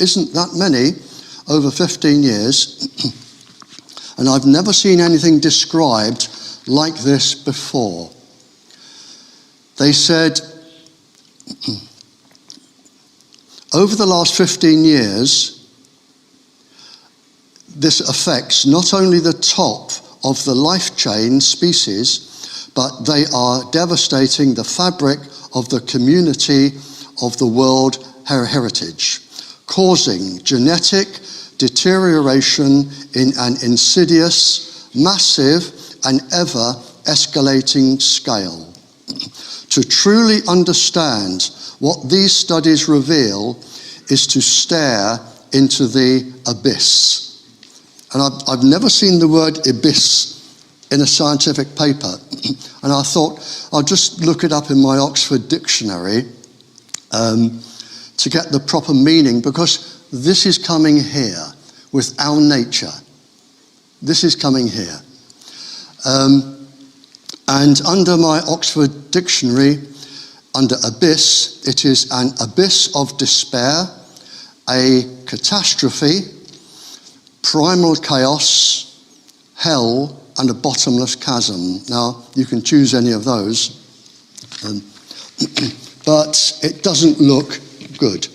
isn't that many, over 15 years. And I've never seen anything described like this before. They said, over the last 15 years, this affects not only the top of the life chain species, but they are devastating the fabric of the community of the world heritage, causing genetic deterioration in an insidious, massive, and ever escalating scale. To truly understand what these studies reveal is to stare into the abyss. And I've never seen the word abyss in a scientific paper. And I thought I'll just look it up in my Oxford Dictionary to get the proper meaning, because this is coming here with our nature. This is coming here. And under my Oxford Dictionary, under abyss, it is an abyss of despair, a catastrophe, primal chaos, hell, and a bottomless chasm. Now, you can choose any of those, but it doesn't look good.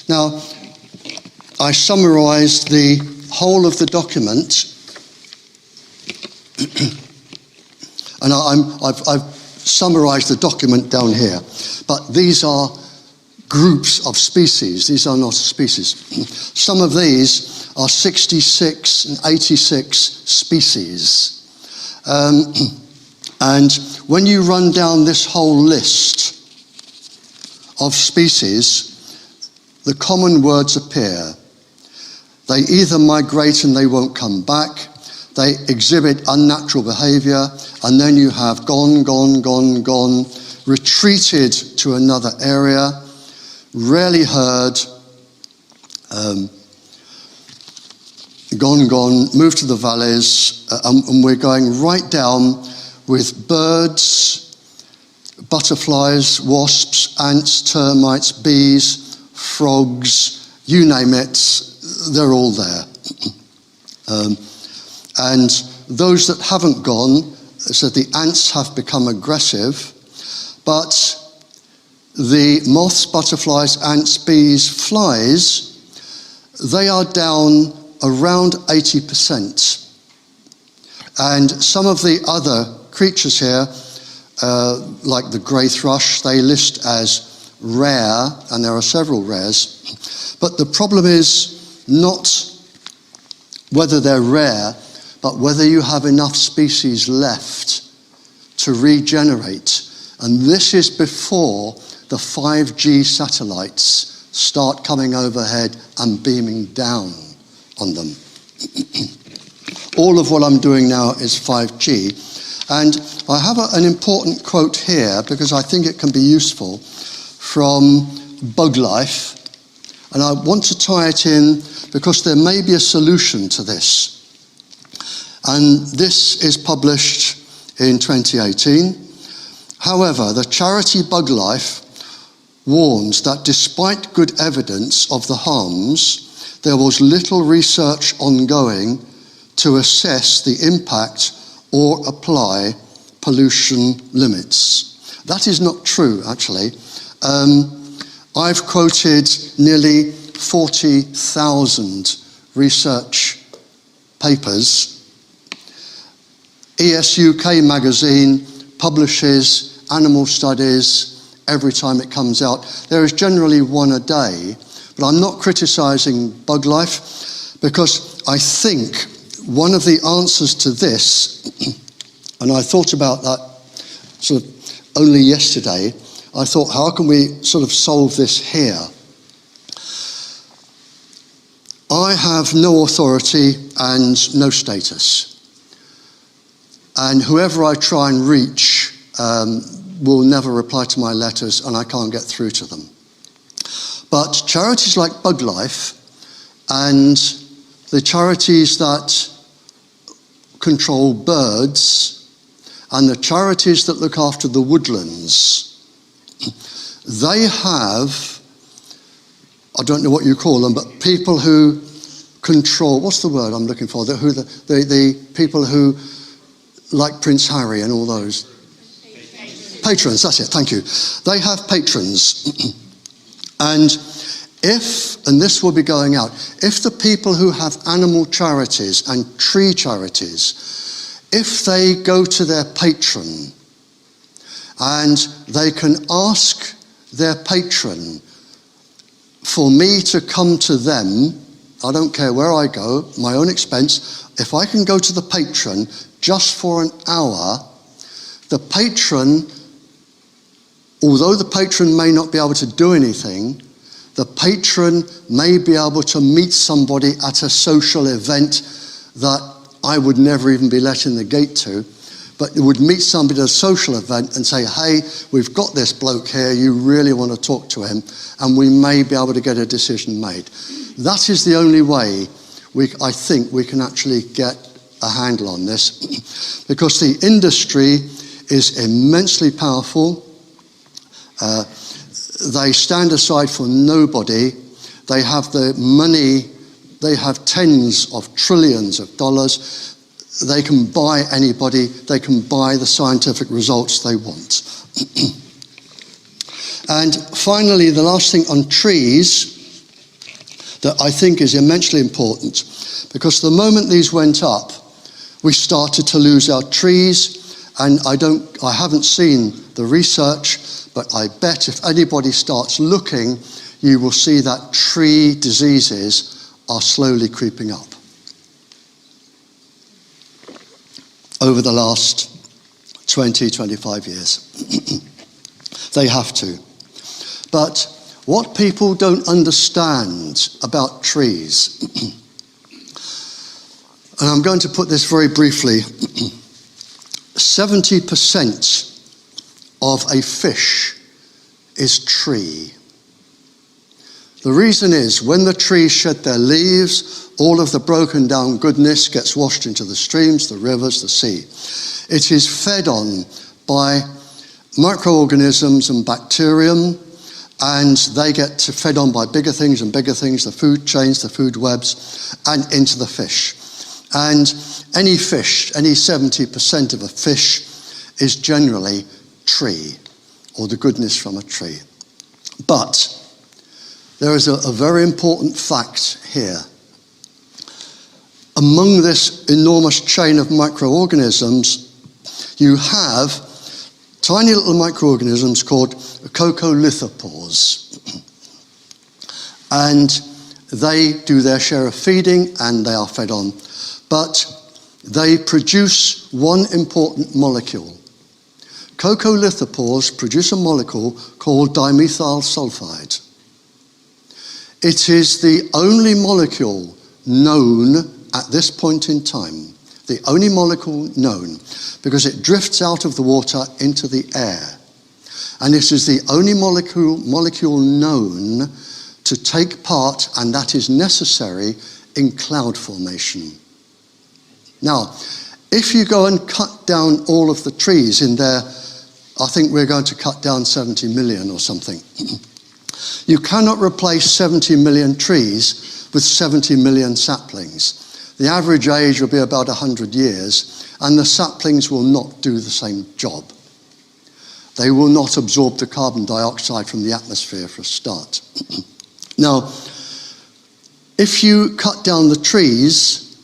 Now, I summarised the whole of the document, and I've summarised the document down here, but these are groups of species. These are not species. Some of these are 66 and 86 species. And when you run down this whole list of species, the common words appear. They either migrate and they won't come back, they exhibit unnatural behaviour, and then you have gone, retreated to another area, rarely heard, gone, moved to the valleys, and we're going right down with birds, butterflies, wasps, ants, termites, bees, frogs, you name it, they're all there. And those that haven't gone, so the ants have become aggressive, but the moths, butterflies, ants, bees, flies, they are down around 80%. And some of the other creatures here, like the grey thrush, they list as rare, and there are several rares. But the problem is not whether they're rare, but whether you have enough species left to regenerate. And this is before the 5G satellites start coming overhead and beaming down on them. All of what I'm doing now is 5G. And I have an important quote here, because I think it can be useful, from Bug Life. And I want to tie it in because there may be a solution to this. And this is published in 2018. However, the charity Bug Life warns that despite good evidence of the harms, there was little research ongoing to assess the impact or apply pollution limits. That is not true, actually. I've quoted nearly 40,000 research papers. ESUK magazine publishes animal studies every time it comes out. There is generally one a day, but I'm not criticising bug life because I think one of the answers to this, and I thought about that sort of only yesterday, I thought, how can we sort of solve this here? I have no authority and no status. And whoever I try and reach will never reply to my letters, and I can't get through to them. But charities like Bug Life and the charities that control birds and the charities that look after the woodlands, they have, I don't know what you call them, but people who control, what's the word I'm looking for? The people who, like Prince Harry and all those. Patrons, that's it, thank you. They have patrons. And if, and this will be going out, if the people who have animal charities and tree charities, if they go to their patron and they can ask their patron for me to come to them, I don't care where I go, my own expense, if I can go to the patron just for an hour, the patron, although the patron may not be able to do anything, the patron may be able to meet somebody at a social event that I would never even be let in the gate to, but would meet somebody at a social event and say, hey, we've got this bloke here, you really want to talk to him, and we may be able to get a decision made. That is the only way I think we can actually get a handle on this, because the industry is immensely powerful. They stand aside for nobody. They have the money, they have tens of trillions of dollars. They can buy anybody, they can buy the scientific results they want. And finally, the last thing on trees that I think is immensely important, because the moment these went up, we started to lose our trees, and I haven't seen the research, but I bet if anybody starts looking, you will see that tree diseases are slowly creeping up over the last 20, 25 years. They have to. But what people don't understand about trees, and I'm going to put this very briefly, 70% of a fish is tree. The reason is when the trees shed their leaves, all of the broken down goodness gets washed into the streams, the rivers, the sea. It is fed on by microorganisms and bacterium, and they get fed on by bigger things and bigger things, the food chains, the food webs, and into the fish. And any fish, any 70% of a fish is generally tree, or the goodness from a tree. But there is a very important fact here. Among this enormous chain of microorganisms, you have tiny little microorganisms called coccolithopores. And they do their share of feeding and they are fed on. But they produce one important molecule. Coccolithopores produce a molecule called dimethyl sulfide. It is the only molecule known at this point in time, the only molecule known, because it drifts out of the water into the air. And it is the only molecule known to take part, and that is necessary, in cloud formation. Now, if you go and cut down all of the trees in there, I think we're going to cut down 70 million or something. You cannot replace 70 million trees with 70 million saplings. The average age will be about 100 years, and the saplings will not do the same job. They will not absorb the carbon dioxide from the atmosphere for a start. Now, if you cut down the trees,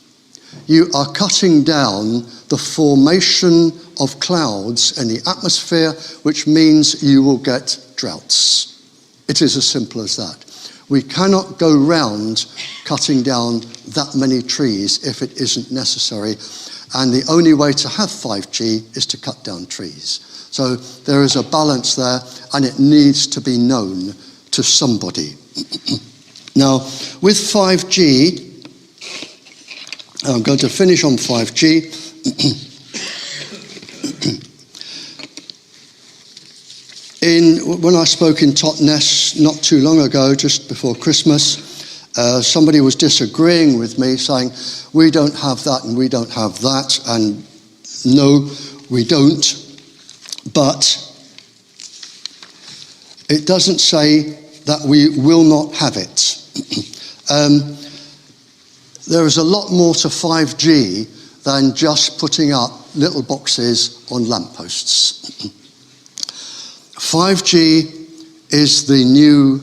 you are cutting down the formation of clouds in the atmosphere, which means you will get droughts. It is as simple as that. We cannot go round cutting down that many trees if it isn't necessary. And the only way to have 5G is to cut down trees. So there is a balance there, and it needs to be known to somebody. Now, with 5G, I'm going to finish on 5G. When I spoke in Totnes not too long ago, just before Christmas, somebody was disagreeing with me, saying, we don't have that and we don't have that, and no, we don't. But it doesn't say that we will not have it. There is a lot more to 5G than just putting up little boxes on lampposts. 5G is the new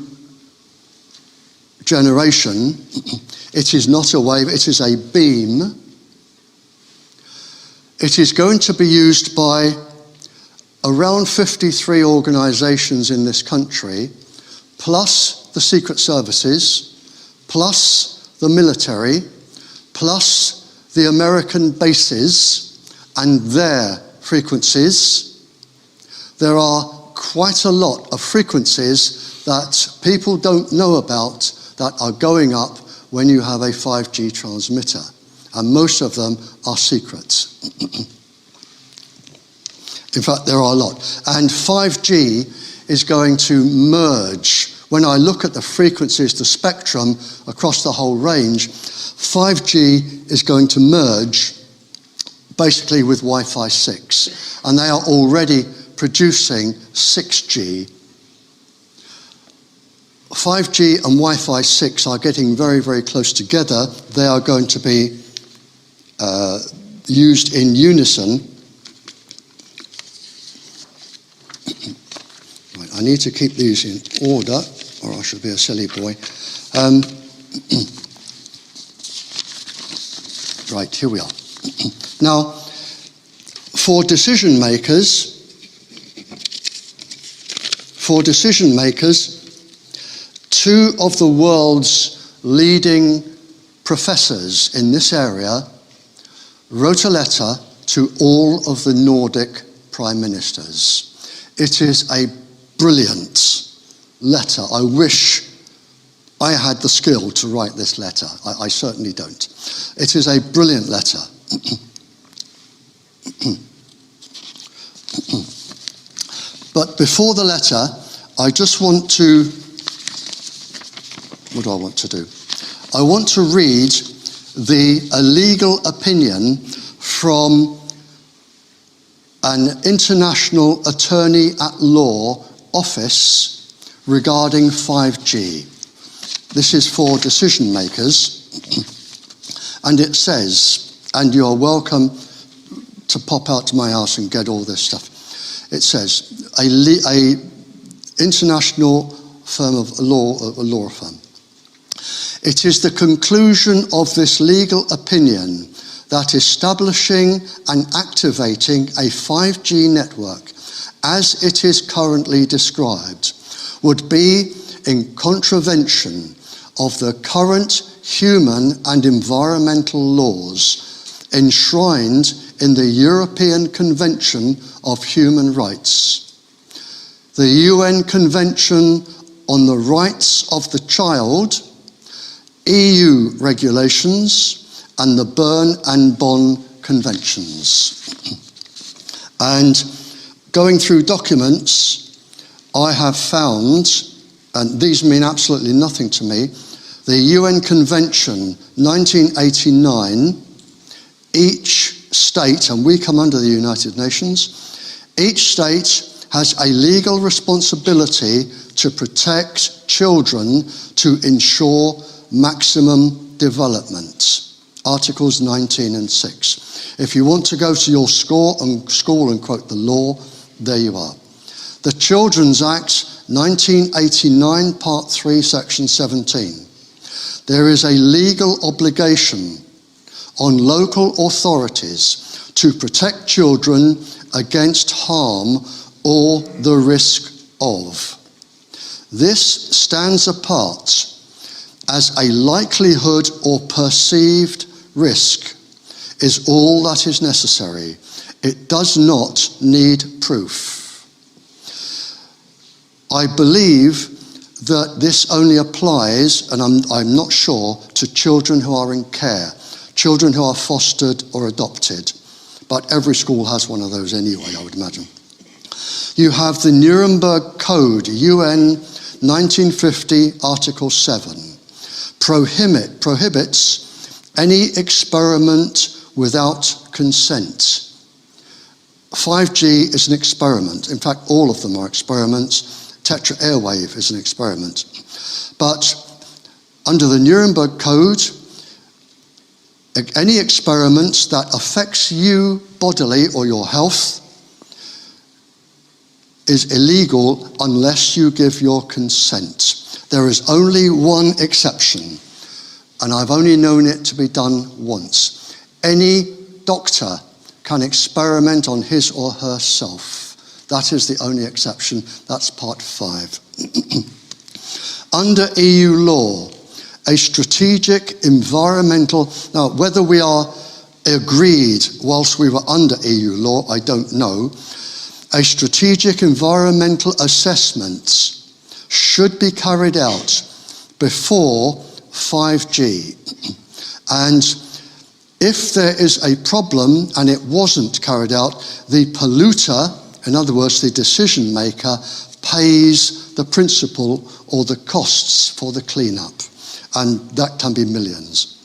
generation. It is not a wave, it is a beam. It is going to be used by around 53 organisations in this country, plus the secret services, plus the military, plus the American bases and their frequencies. There are quite a lot of frequencies that people don't know about that are going up when you have a 5G transmitter, and most of them are secret. In fact, there are a lot. And 5G is going to merge. When I look at the frequencies, the spectrum across the whole range, 5G is going to merge basically with Wi-Fi 6. And they are already producing 6G. 5G and Wi-Fi 6 are getting very, very close together. They are going to be used in unison. Right, I need to keep these in order, or I shall be a silly boy. Right, here we are. Now, for decision makers, two of the world's leading professors in this area wrote a letter to all of the Nordic prime ministers. It is a brilliant letter. I wish I had the skill to write this letter. I certainly don't. It is a brilliant letter. But before the letter, I just want to, what do I want to do? I want to read a legal opinion from an international attorney at law office regarding 5G. This is for decision makers, and it says, and you're welcome to pop out to my house and get all this stuff. It says, a international firm of law, a law firm. It is the conclusion of this legal opinion that establishing and activating a 5G network as it is currently described would be in contravention of the current human and environmental laws enshrined in the European Convention of Human Rights, the UN Convention on the Rights of the Child, EU regulations, and the Bern and Bonn Conventions. And going through documents, I have found, and these mean absolutely nothing to me, the UN Convention 1989, each state, and we come under the United Nations, each state has a legal responsibility to protect children to ensure maximum development. Articles 19 and 6. If you want to go to your school and quote the law, there you are. The Children's Act, 1989, Part 3, Section 17. There is a legal obligation on local authorities to protect children against harm or the risk of. This stands apart as a likelihood or perceived risk is all that is necessary. It does not need proof. I believe that this only applies, and I'm not sure, to children who are in care, children who are fostered or adopted. But every school has one of those anyway, I would imagine. You have the Nuremberg Code, UN 1950, Article 7. Prohibits any experiment without consent. 5G is an experiment. In fact, all of them are experiments. Tetra Airwave is an experiment. But under the Nuremberg Code, any experiment that affects you bodily or your health is illegal unless you give your consent. There is only one exception, and I've only known it to be done once. Any doctor can experiment on his or herself. That is the only exception. That's part 5. Under EU law, a strategic environmental... Now, whether we are agreed whilst we were under EU law, I don't know. A strategic environmental assessment should be carried out before 5G. And if there is a problem and it wasn't carried out, the polluter, in other words, the decision maker, pays the principal or the costs for the cleanup. And that can be millions.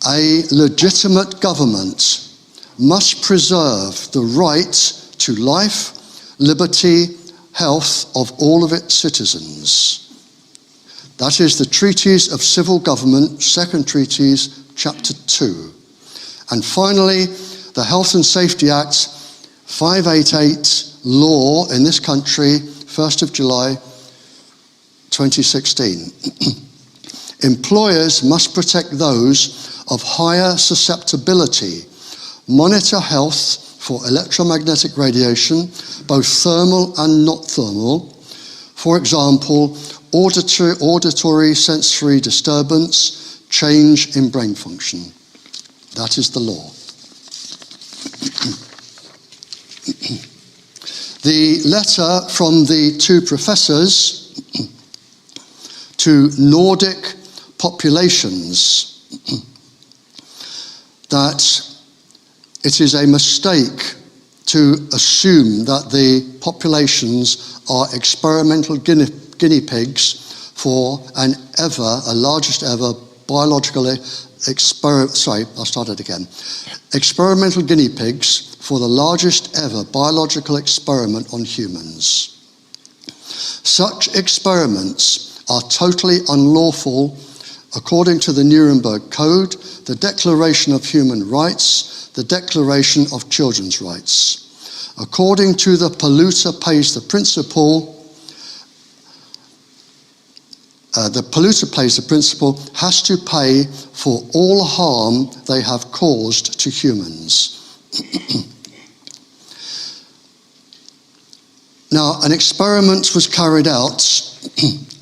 A legitimate government must preserve the right to life, liberty, health of all of its citizens. That is the Treaties of Civil Government, 2nd Treaties, Chapter 2. And finally, the Health and Safety Act, 588, law in this country, 1st of July 2016. Employers must protect those of higher susceptibility, monitor health for electromagnetic radiation, both thermal and not thermal. For example, auditory sensory disturbance, change in brain function. That is the law. The letter from the 2 professors to Nordic populations that it is a mistake to assume that the populations are experimental guinea pigs for a largest ever biological experimental guinea pigs for the largest ever biological experiment on humans. Such experiments are totally unlawful according to the Nuremberg Code, the Declaration of Human Rights, the Declaration of Children's Rights. According to the polluter pays the principle, has to pay for all harm they have caused to humans. Now, an experiment was carried out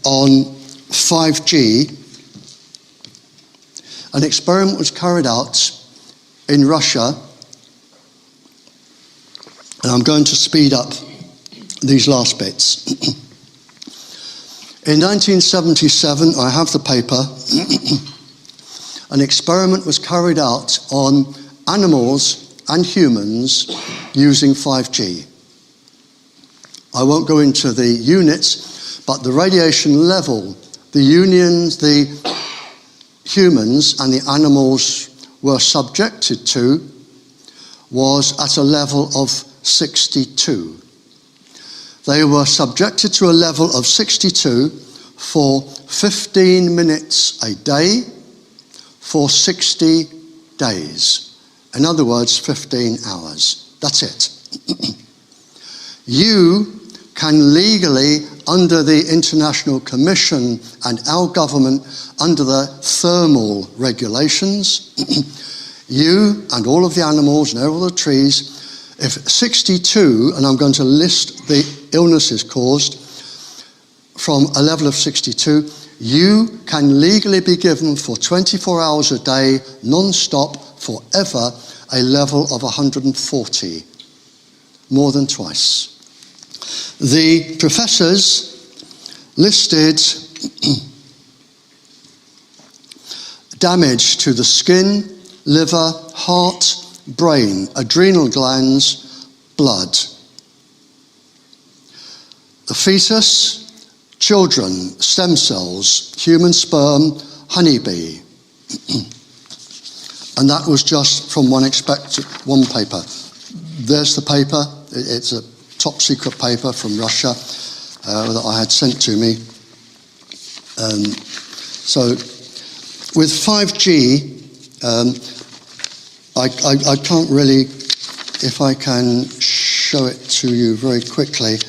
on 5G. An experiment was carried out in Russia, and I'm going to speed up these last bits. In 1977, I have the paper, an experiment was carried out on animals and humans using 5G. I won't go into the units, but the radiation level, the humans and the animals were subjected to was at a level of 62. They were subjected to a level of 62 for 15 minutes a day for 60 days. In other words, 15 hours. That's it. You can legally, under the International Commission and our government, under the thermal regulations, you and all of the animals and all the trees, if 62, and I'm going to list the illnesses caused from a level of 62, you can legally be given for 24 hours a day, non-stop, forever, a level of 140, more than twice. The professors listed damage to the skin, liver, heart, brain, adrenal glands, blood. The fetus, children, stem cells, human sperm, honeybee. And that was just from one paper. There's the paper. It's a top secret paper from Russia that I had sent to me. So with 5G, I can't really, if I can show it to you very quickly,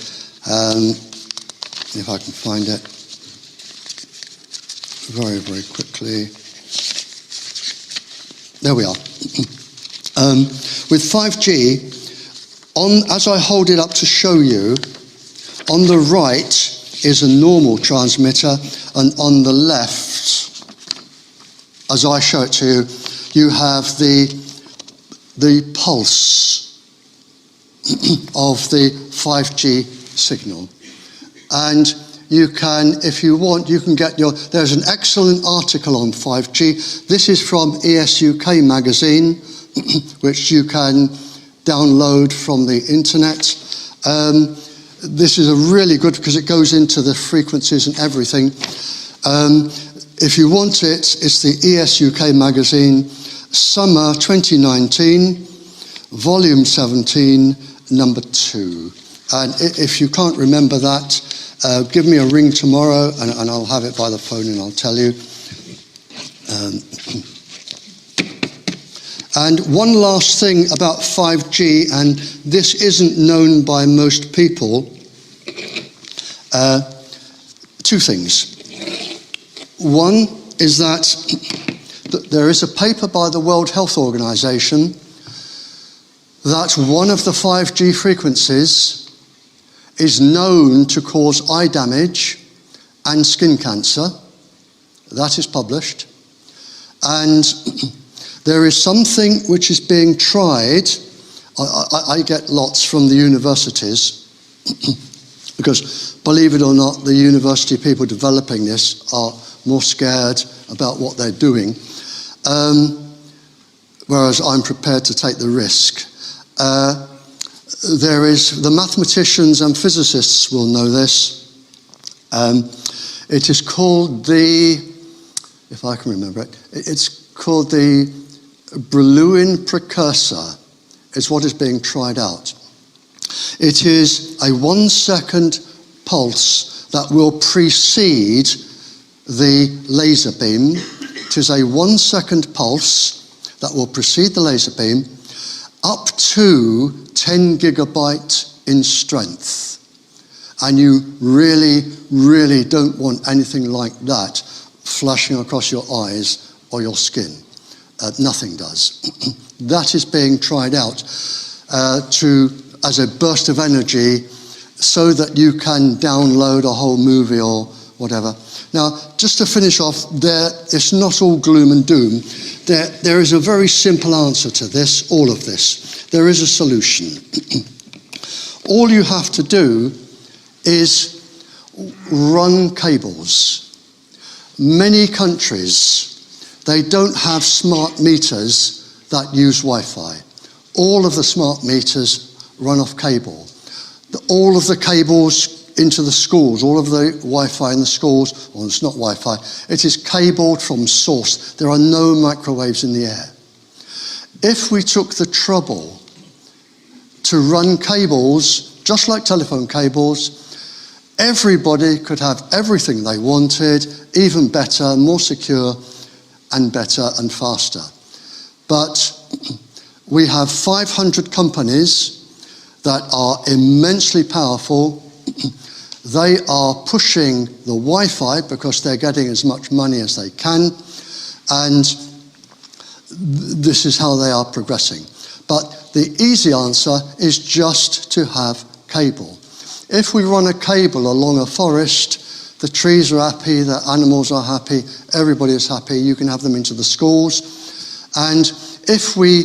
if I can find it very, very quickly. There we are. With 5G, as I hold it up to show you, on the right is a normal transmitter, and on the left, as I show it to you, you have the pulse of the 5G signal. And you can, if you want, you can get there's an excellent article on 5G. This is from ESUK magazine, which you can download from the internet. This is a really good, because it goes into the frequencies and everything. If you want it, it's the ESUK magazine, Summer 2019, Volume 17, number 2. And if you can't remember that, give me a ring tomorrow and I'll have it by the phone and I'll tell you. And one last thing about 5G, and this isn't known by most people. Two things. One is that there is a paper by the World Health Organization that one of the 5G frequencies is known to cause eye damage and skin cancer. That is published. And there is something which is being tried. I get lots from the universities because, believe it or not, the university people developing this are more scared about what they're doing, whereas I'm prepared to take the risk. There is, the mathematicians and physicists will know this. It is called if I can remember it, it's called the Brillouin precursor, is what is being tried out. It is a 1 second pulse that will precede the laser beam. It is a 1 second pulse that will precede the laser beam, up to 10 gigabyte in strength. And you really, really don't want anything like that flashing across your eyes or your skin. Nothing does. That is being tried out as a burst of energy so that you can download a whole movie or whatever. Now, just to finish off, it's not all gloom and doom. There is a very simple answer to this, all of this. There is a solution. All you have to do is run cables. Many countries, they don't have smart meters that use Wi-Fi. All of the smart meters run off cable. All of the cables into the schools, all of the Wi-Fi in the schools, well, it's not Wi-Fi, it is cabled from source. There are no microwaves in the air. If we took the trouble to run cables, just like telephone cables, everybody could have everything they wanted, even better, more secure, and better and faster. But we have 500 companies that are immensely powerful. They are pushing the Wi-Fi because they're getting as much money as they can, and this is how they are progressing. But the easy answer is just to have cable. If we run a cable along a forest, the trees are happy, the animals are happy, everybody is happy, you can have them into the schools. And if we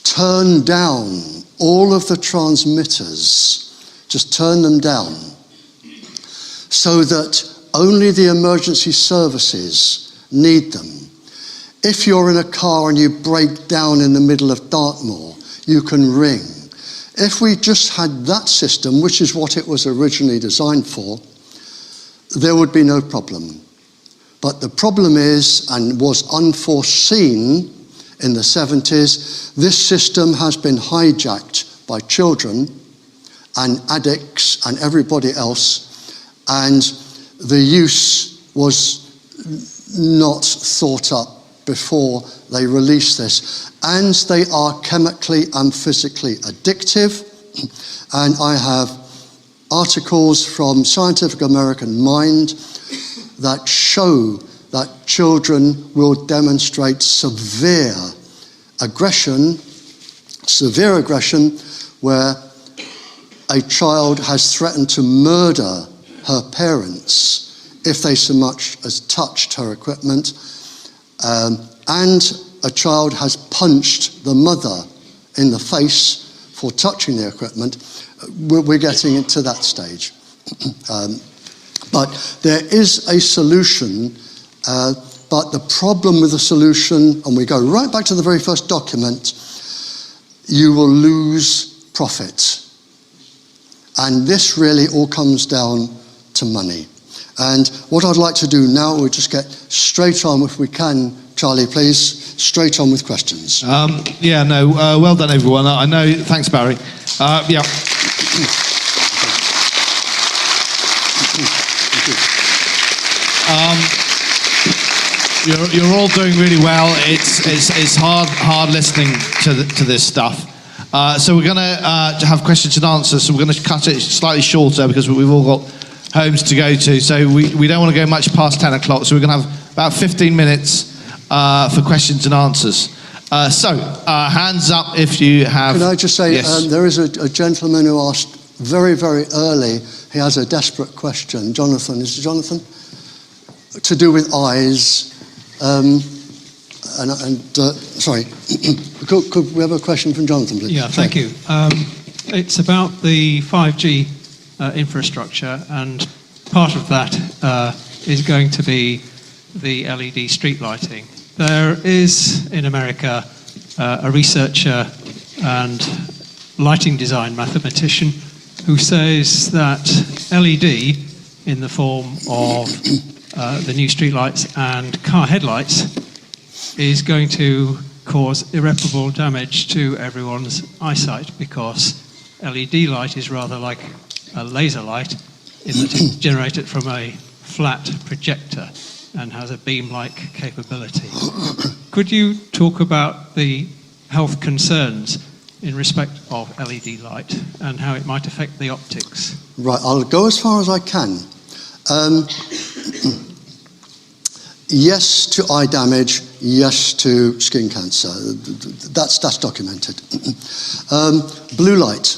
turn down all of the transmitters, just turn them down, so that only the emergency services need them. If you're in a car and you break down in the middle of Dartmoor, you can ring. If we just had that system, which is what it was originally designed for, there would be no problem. But the problem is, and was unforeseen in the 70s, this system has been hijacked by children and addicts and everybody else, and the use was not thought up before they released this. And they are chemically and physically addictive. And I have articles from Scientific American Mind that show that children will demonstrate severe aggression where a child has threatened to murder her parents if they so much as touched her equipment, and a child has punched the mother in the face for touching the equipment. We're getting into that stage. But there is a solution, but the problem with the solution, and we go right back to the very first document, you will lose profit. And this really all comes down to money. And what I'd like to do now, we'll just get straight on, if we can, Charlie, please, straight on with questions. Well done, everyone. I know, thanks, Barry. You're all doing really well. It's hard listening to this stuff. So we're going to have questions and answers. So we're going to cut it slightly shorter because we've all got homes to go to. So we don't want to go much past 10 o'clock. So we're going to have about 15 minutes for questions and answers. Hands up if you have... Can I just say, yes. There is a gentleman who asked very, very early, he has a desperate question. Jonathan, is it Jonathan? To do with eyes. Sorry, could we have a question from Jonathan, please? Yeah, thank you. It's about the 5G infrastructure, and part of that is going to be the LED street lighting. There is, in America, a researcher and lighting design mathematician who says that LED, in the form of the new streetlights and car headlights, is going to cause irreparable damage to everyone's eyesight, because LED light is rather like a laser light in that it's generated from a flat projector and has a beam-like capability. Could you talk about the health concerns in respect of LED light and how it might affect the optics? Right, I'll go as far as I can. Yes to eye damage, yes to skin cancer. That's documented. Blue light.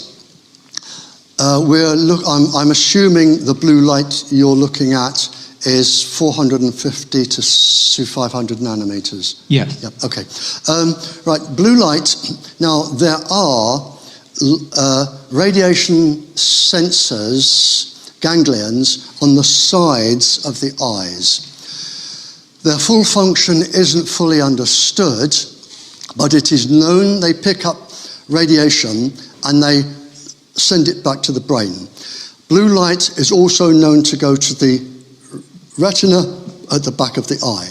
I'm assuming the blue light you're looking at is 450 to 500 nanometers. Yes. Yep. Okay. Right. Blue light. Now there are radiation sensors, ganglions on the sides of the eyes. Their full function isn't fully understood, but it is known they pick up radiation and they send it back to the brain. Blue light is also known to go to the retina at the back of the eye.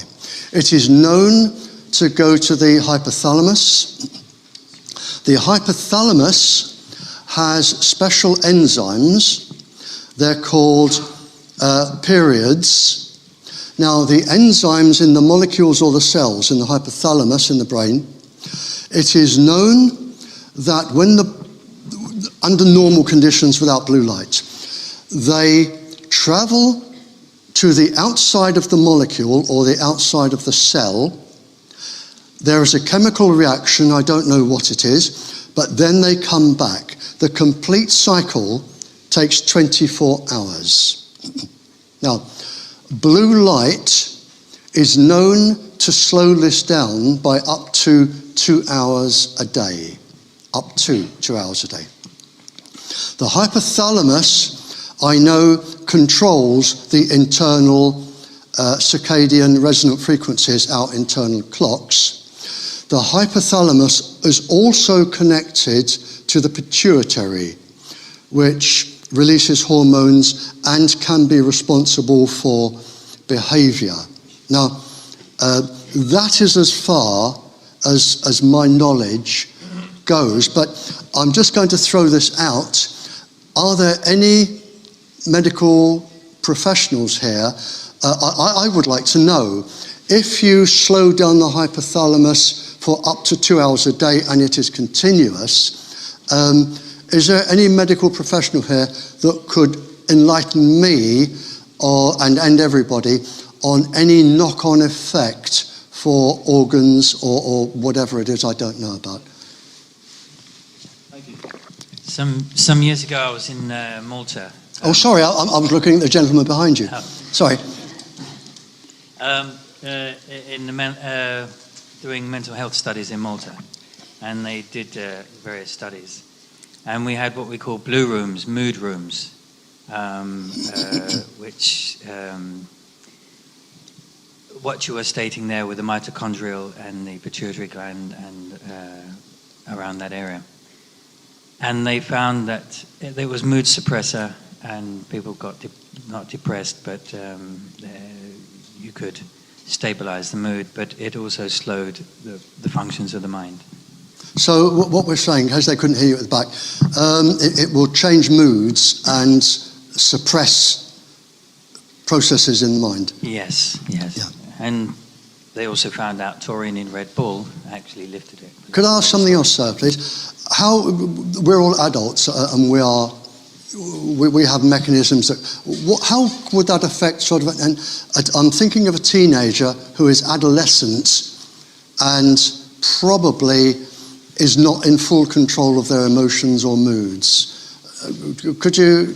It is known to go to the hypothalamus. The hypothalamus has special enzymes. They're called periods Now, the enzymes in the molecules or the cells in the hypothalamus in the brain, it is known that under normal conditions without blue light, they travel to the outside of the molecule or the outside of the cell. There is a chemical reaction, I don't know what it is, but then they come back. The complete cycle takes 24 hours. Now, blue light is known to slow this down by up to 2 hours a day. Up to 2 hours a day. The hypothalamus, I know, controls the internal circadian resonant frequencies, our internal clocks. The hypothalamus is also connected to the pituitary, which releases hormones and can be responsible for behavior. Now, that is as far as my knowledge goes, but I'm just going to throw this out. Are there any medical professionals here? I would like to know, if you slow down the hypothalamus for up to 2 hours a day and it is continuous, is there any medical professional here that could enlighten me and everybody on any knock-on effect for organs or whatever it is I don't know about? Thank you. Some years ago I was in Malta. Oh, sorry, I was looking at the gentleman behind you. Oh. Sorry. Doing mental health studies in Malta, and they did various studies, and we had what we call blue rooms, mood rooms, which what you were stating there with the mitochondrial and the pituitary gland and around that area, and they found that there was mood suppressor, and people got not depressed, but you could stabilize the mood, but it also slowed the functions of the mind. So what we're saying, because they couldn't hear you at the back, it will change moods and suppress processes in the mind. Yes. Yeah. And they also found out taurine in Red Bull actually lifted it. Could I ask something else, sir, please? We're all adults and we have mechanisms that, how would that affect sort of, and I'm thinking of a teenager who is adolescent and probably is not in full control of their emotions or moods. Could you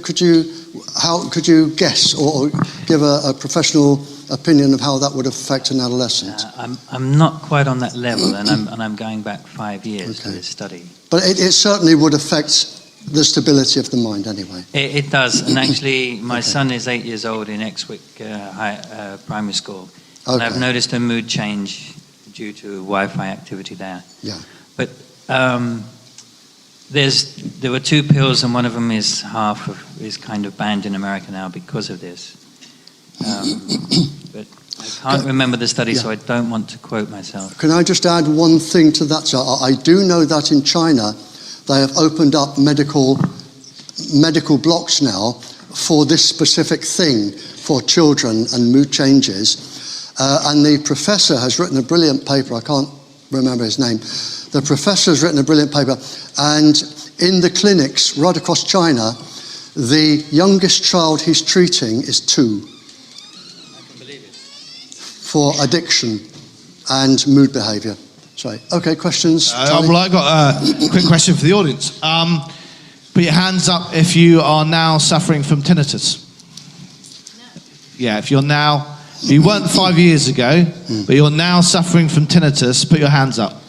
guess or give a professional opinion of how that would affect an adolescent? I'm not quite on that level, and I'm going back 5 years to this study. But it certainly would affect the stability of the mind anyway. It does, and actually my son is 8 years old in Exwick Primary School, and I've noticed a mood change due to Wi-Fi activity there. Yeah. But there were 2 pills, and one of them is kind of banned in America now because of this. But I can't remember the study, so I don't want to quote myself. Can I just add one thing to that, sir? I do know that in China they have opened up medical blocks now for this specific thing for children and mood changes. And the professor has written a brilliant paper. I can't remember his name. The professor has written a brilliant paper. And in the clinics right across China, the youngest child he's treating is 2. I can believe it. For addiction and mood behaviour. Sorry. Okay, questions? Well, I've got a quick question for the audience. Put your hands up if you are now suffering from tinnitus. Yeah, if you weren't 5 years ago, but you're now suffering from tinnitus, put your hands up.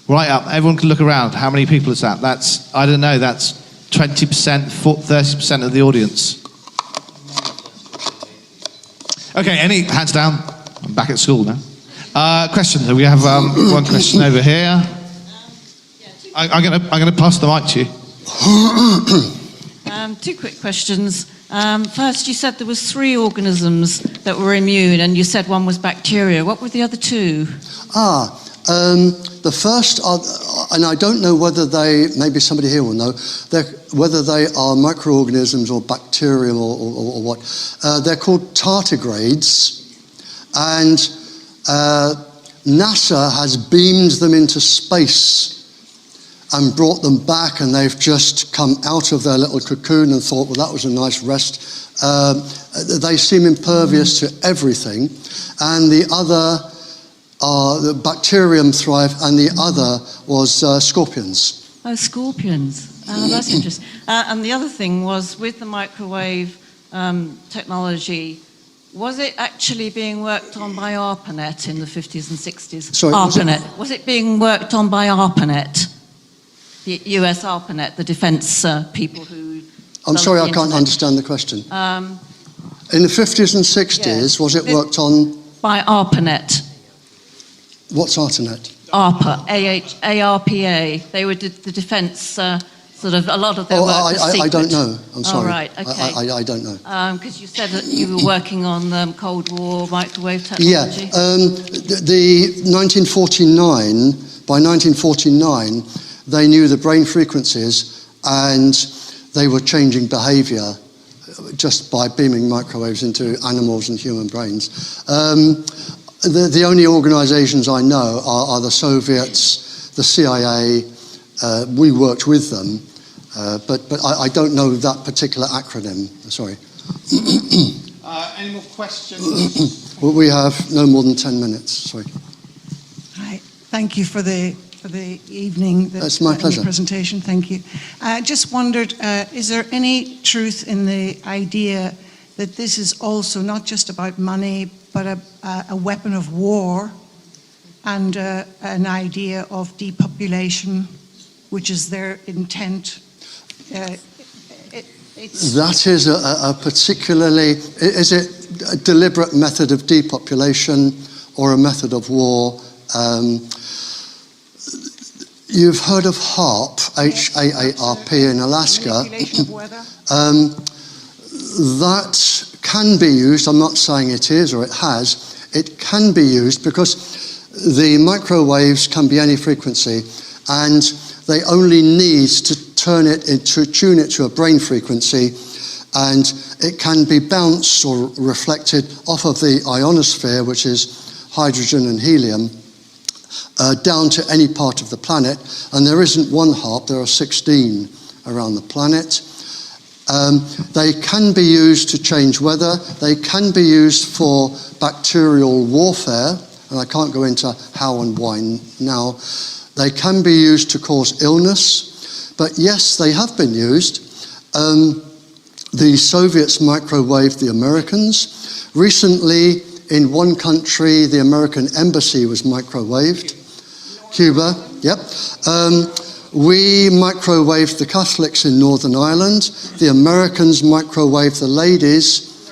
Right up. Everyone can look around. How many people is that? That's 20%, 30% of the audience. Okay, any hands down? I'm back at school now. Questions? We have one question over here. I'm going to pass the mic to you. 2 quick questions. First, you said there was 3 organisms that were immune, and you said one was bacteria. What were the other 2? The first are, and I don't know whether maybe somebody here will know, whether they are microorganisms or bacterium or what. They're called tardigrades. And NASA has beamed them into space and brought them back, and they've just come out of their little cocoon and thought, well, that was a nice rest. They seem impervious to everything. And the other, the bacterium thrive, and the other was scorpions. Oh, scorpions. Oh, that's interesting. And the other thing was, with the microwave technology, was it actually being worked on by ARPANET in the 50s and 60s? Sorry, ARPANET. Was it being worked on by ARPANET? The US ARPANET, the defense people who... I'm sorry, I can't internet. understand the question. In the 50s and 60s, Yes. was it worked on... By ARPANET. What's ARPANET? ARPA, ARPA. They were the defense, sort of, a lot of their work was secret. I don't know. I'm sorry. Oh, right, okay. I don't know. Because you said that you were working on Cold War microwave Yeah, technology. the 1949, by 1949, they knew the brain frequencies and they were changing behavior just by beaming microwaves into animals and human brains. The only organizations I know are the Soviets, the CIA. We worked with them, but I don't know that particular acronym. Sorry. Any more questions? Well, we have no more than 10 minutes. Sorry. Hi. Thank you for the evening. That's my pleasure. The presentation. Thank you. Just wondered, is there any truth in the idea that this is also not just about money, but a weapon of war and an idea of depopulation, which is their intent? That is a particularly, is it a deliberate method of depopulation or a method of war? You've heard of HAARP, H-A-A-R-P in Alaska. Manipulation of weather? That can be used, I'm not saying it is or it has, it can be used because the microwaves can be any frequency and they only need to tune it to a brain frequency, and it can be bounced or reflected off of the ionosphere, which is hydrogen and helium, down to any part of the planet. And there isn't one HAARP, there are 16 around the planet. They can be used to change weather. They can be used for bacterial warfare, and I can't go into how and why now. They can be used to cause illness, but yes, they have been used. The Soviets microwaved the Americans. Recently, in one country, the American embassy was microwaved. Cuba, yep. We microwaved the Catholics in Northern Ireland. The Americans microwaved the ladies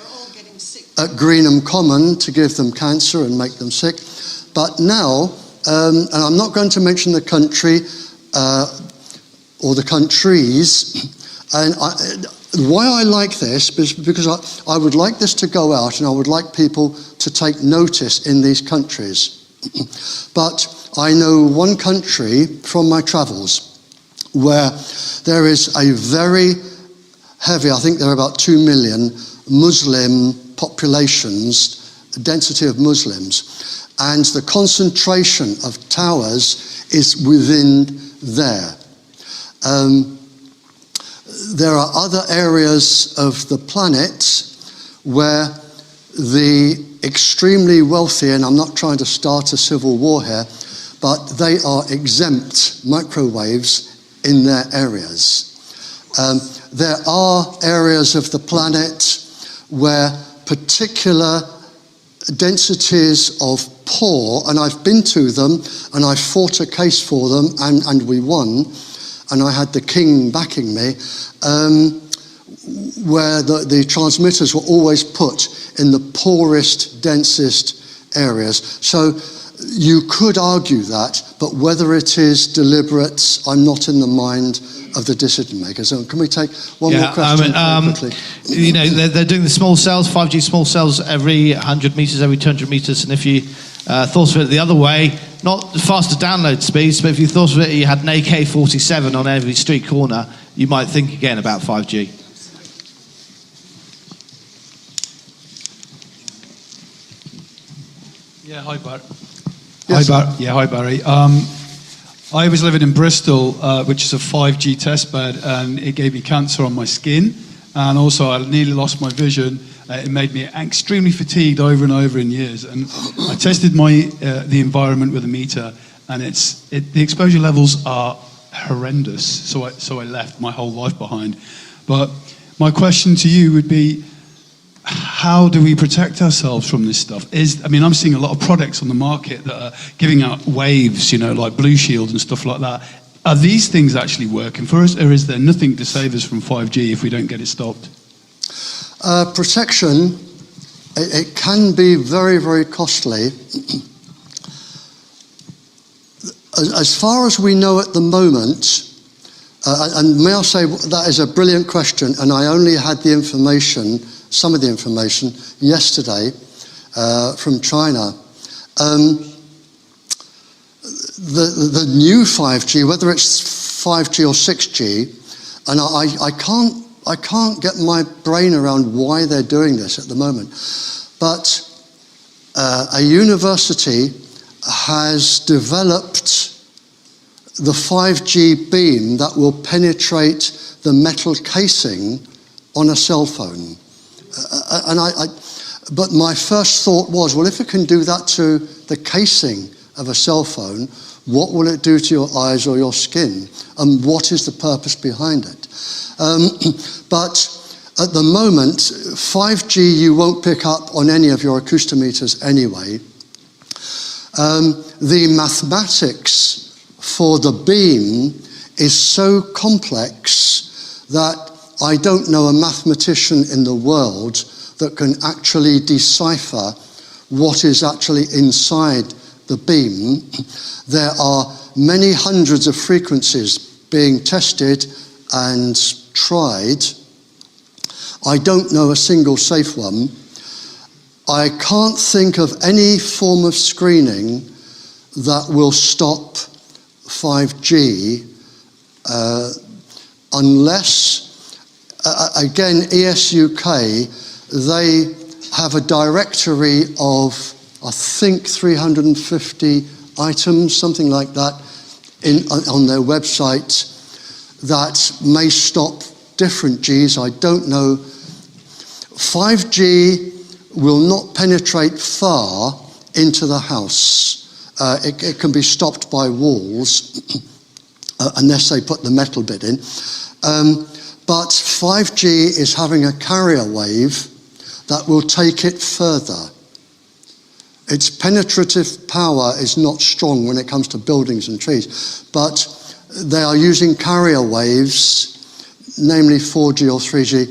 at Greenham Common to give them cancer and make them sick. But now, and I'm not going to mention the country or the countries, and why I like this is because I would like this to go out and I would like people to take notice in these countries. But I know one country from my travels where there is a very heavy, I think there are about 2 million Muslim populations, density of Muslims, and the concentration of towers is within there. There are other areas of the planet where the extremely wealthy, and I'm not trying to start a civil war here, but they are exempt microwaves in their areas. There are areas of the planet where particular densities of poor, and I've been to them, and I fought a case for them, and we won, and I had the king backing me, where the transmitters were always put in the poorest, densest areas. So you could argue that, but whether it is deliberate, I'm not in the mind of the decision makers. So can we take one more question quickly? You know, they're doing the small cells, 5G small cells every 100 meters, every 200 meters, and if you thought of it the other way, not faster download speeds, but if you thought of it, you had an AK-47 on every street corner, you might think again about 5G. Yeah, hi, Barry. Yes. Hi, Barry. I was living in Bristol, which is a 5G testbed, and it gave me cancer on my skin, and also I nearly lost my vision. It made me extremely fatigued over and over in years, and I tested the environment with a meter, and the exposure levels are horrendous. So I left my whole life behind. But my question to you would be, how do we protect ourselves from this stuff? I'm seeing a lot of products on the market that are giving out waves, like Blue Shield and stuff like that. Are these things actually working for us, or is there nothing to save us from 5G if we don't get it stopped? Protection, it can be very, very costly. As far as we know at the moment, and may I say that is a brilliant question, and I only had some of the information yesterday from China. The new 5G, whether it's 5G or 6G, and I can't get my brain around why they're doing this at the moment, but a university has developed the 5G beam that will penetrate the metal casing on a cell phone. But my first thought was, well, if it can do that to the casing of a cell phone, what will it do to your eyes or your skin? And what is the purpose behind it? But at the moment, 5G you won't pick up on any of your acoustometers anyway. The mathematics for the beam is so complex that I don't know a mathematician in the world that can actually decipher what is actually inside the beam. There are many hundreds of frequencies being tested and tried. I don't know a single safe one. I can't think of any form of screening that will stop 5G unless, again, ESUK, they have a directory of, I think, 350 items, something like that, on their website that may stop different Gs. I don't know. 5G will not penetrate far into the house. It can be stopped by walls unless they put the metal bit in. But 5G is having a carrier wave that will take it further. Its penetrative power is not strong when it comes to buildings and trees, but they are using carrier waves, namely 4G or 3G,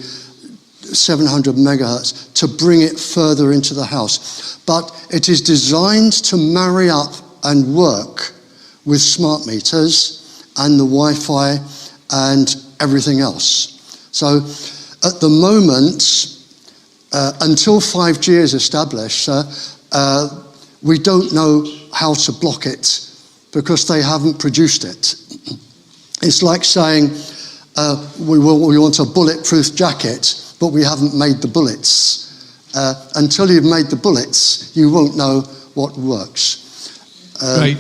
700 megahertz, to bring it further into the house. But it is designed to marry up and work with smart meters and the Wi-Fi and everything else. So at the moment, until 5G is established, we don't know how to block it because they haven't produced it. It's like saying we want a bulletproof jacket, but we haven't made the bullets. Until you've made the bullets, you won't know what works. Great.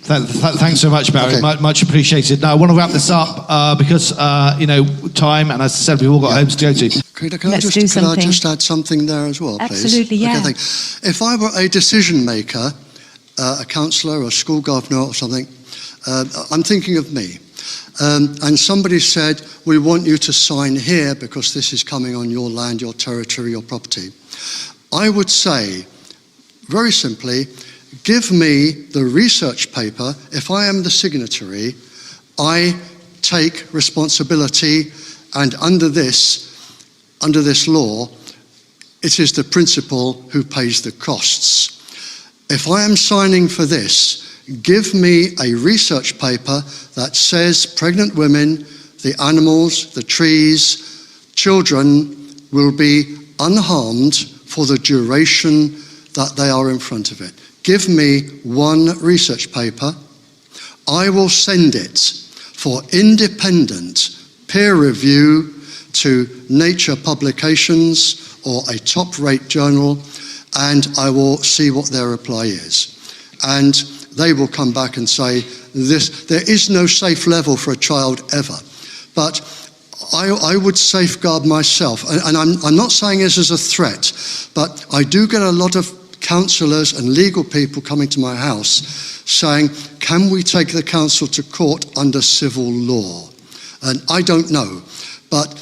Thanks so much, Barry. Okay. Much appreciated. Now, I want to wrap this up because, time, and as I said, we've all got homes to go to. Could I Let's just do something. add something there as well, please? Absolutely, yeah. Okay, thanks. If I were a decision maker, a councillor or a school governor or something, I'm thinking of me. And somebody said, we want you to sign here because this is coming on your land, your territory, your property. I would say, very simply, give me the research paper. If I am the signatory, I take responsibility, and under this law, it is the principal who pays the costs. If I am signing for this, give me a research paper that says pregnant women, the animals, the trees, children will be unharmed for the duration that they are in front of it. Give me one research paper. I will send it for independent peer review to Nature publications or a top-rate journal, and I will see what their reply is. And they will come back and say, there is no safe level for a child ever. But I would safeguard myself, and I'm not saying this as a threat, but I do get a lot of counsellors and legal people coming to my house saying, can we take the council to court under civil law? And I don't know, but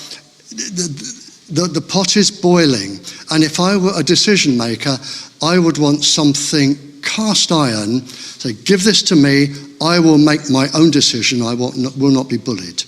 the pot is boiling, and if I were a decision maker, I would want something cast iron, say, give this to me, I will make my own decision, I will not be bullied.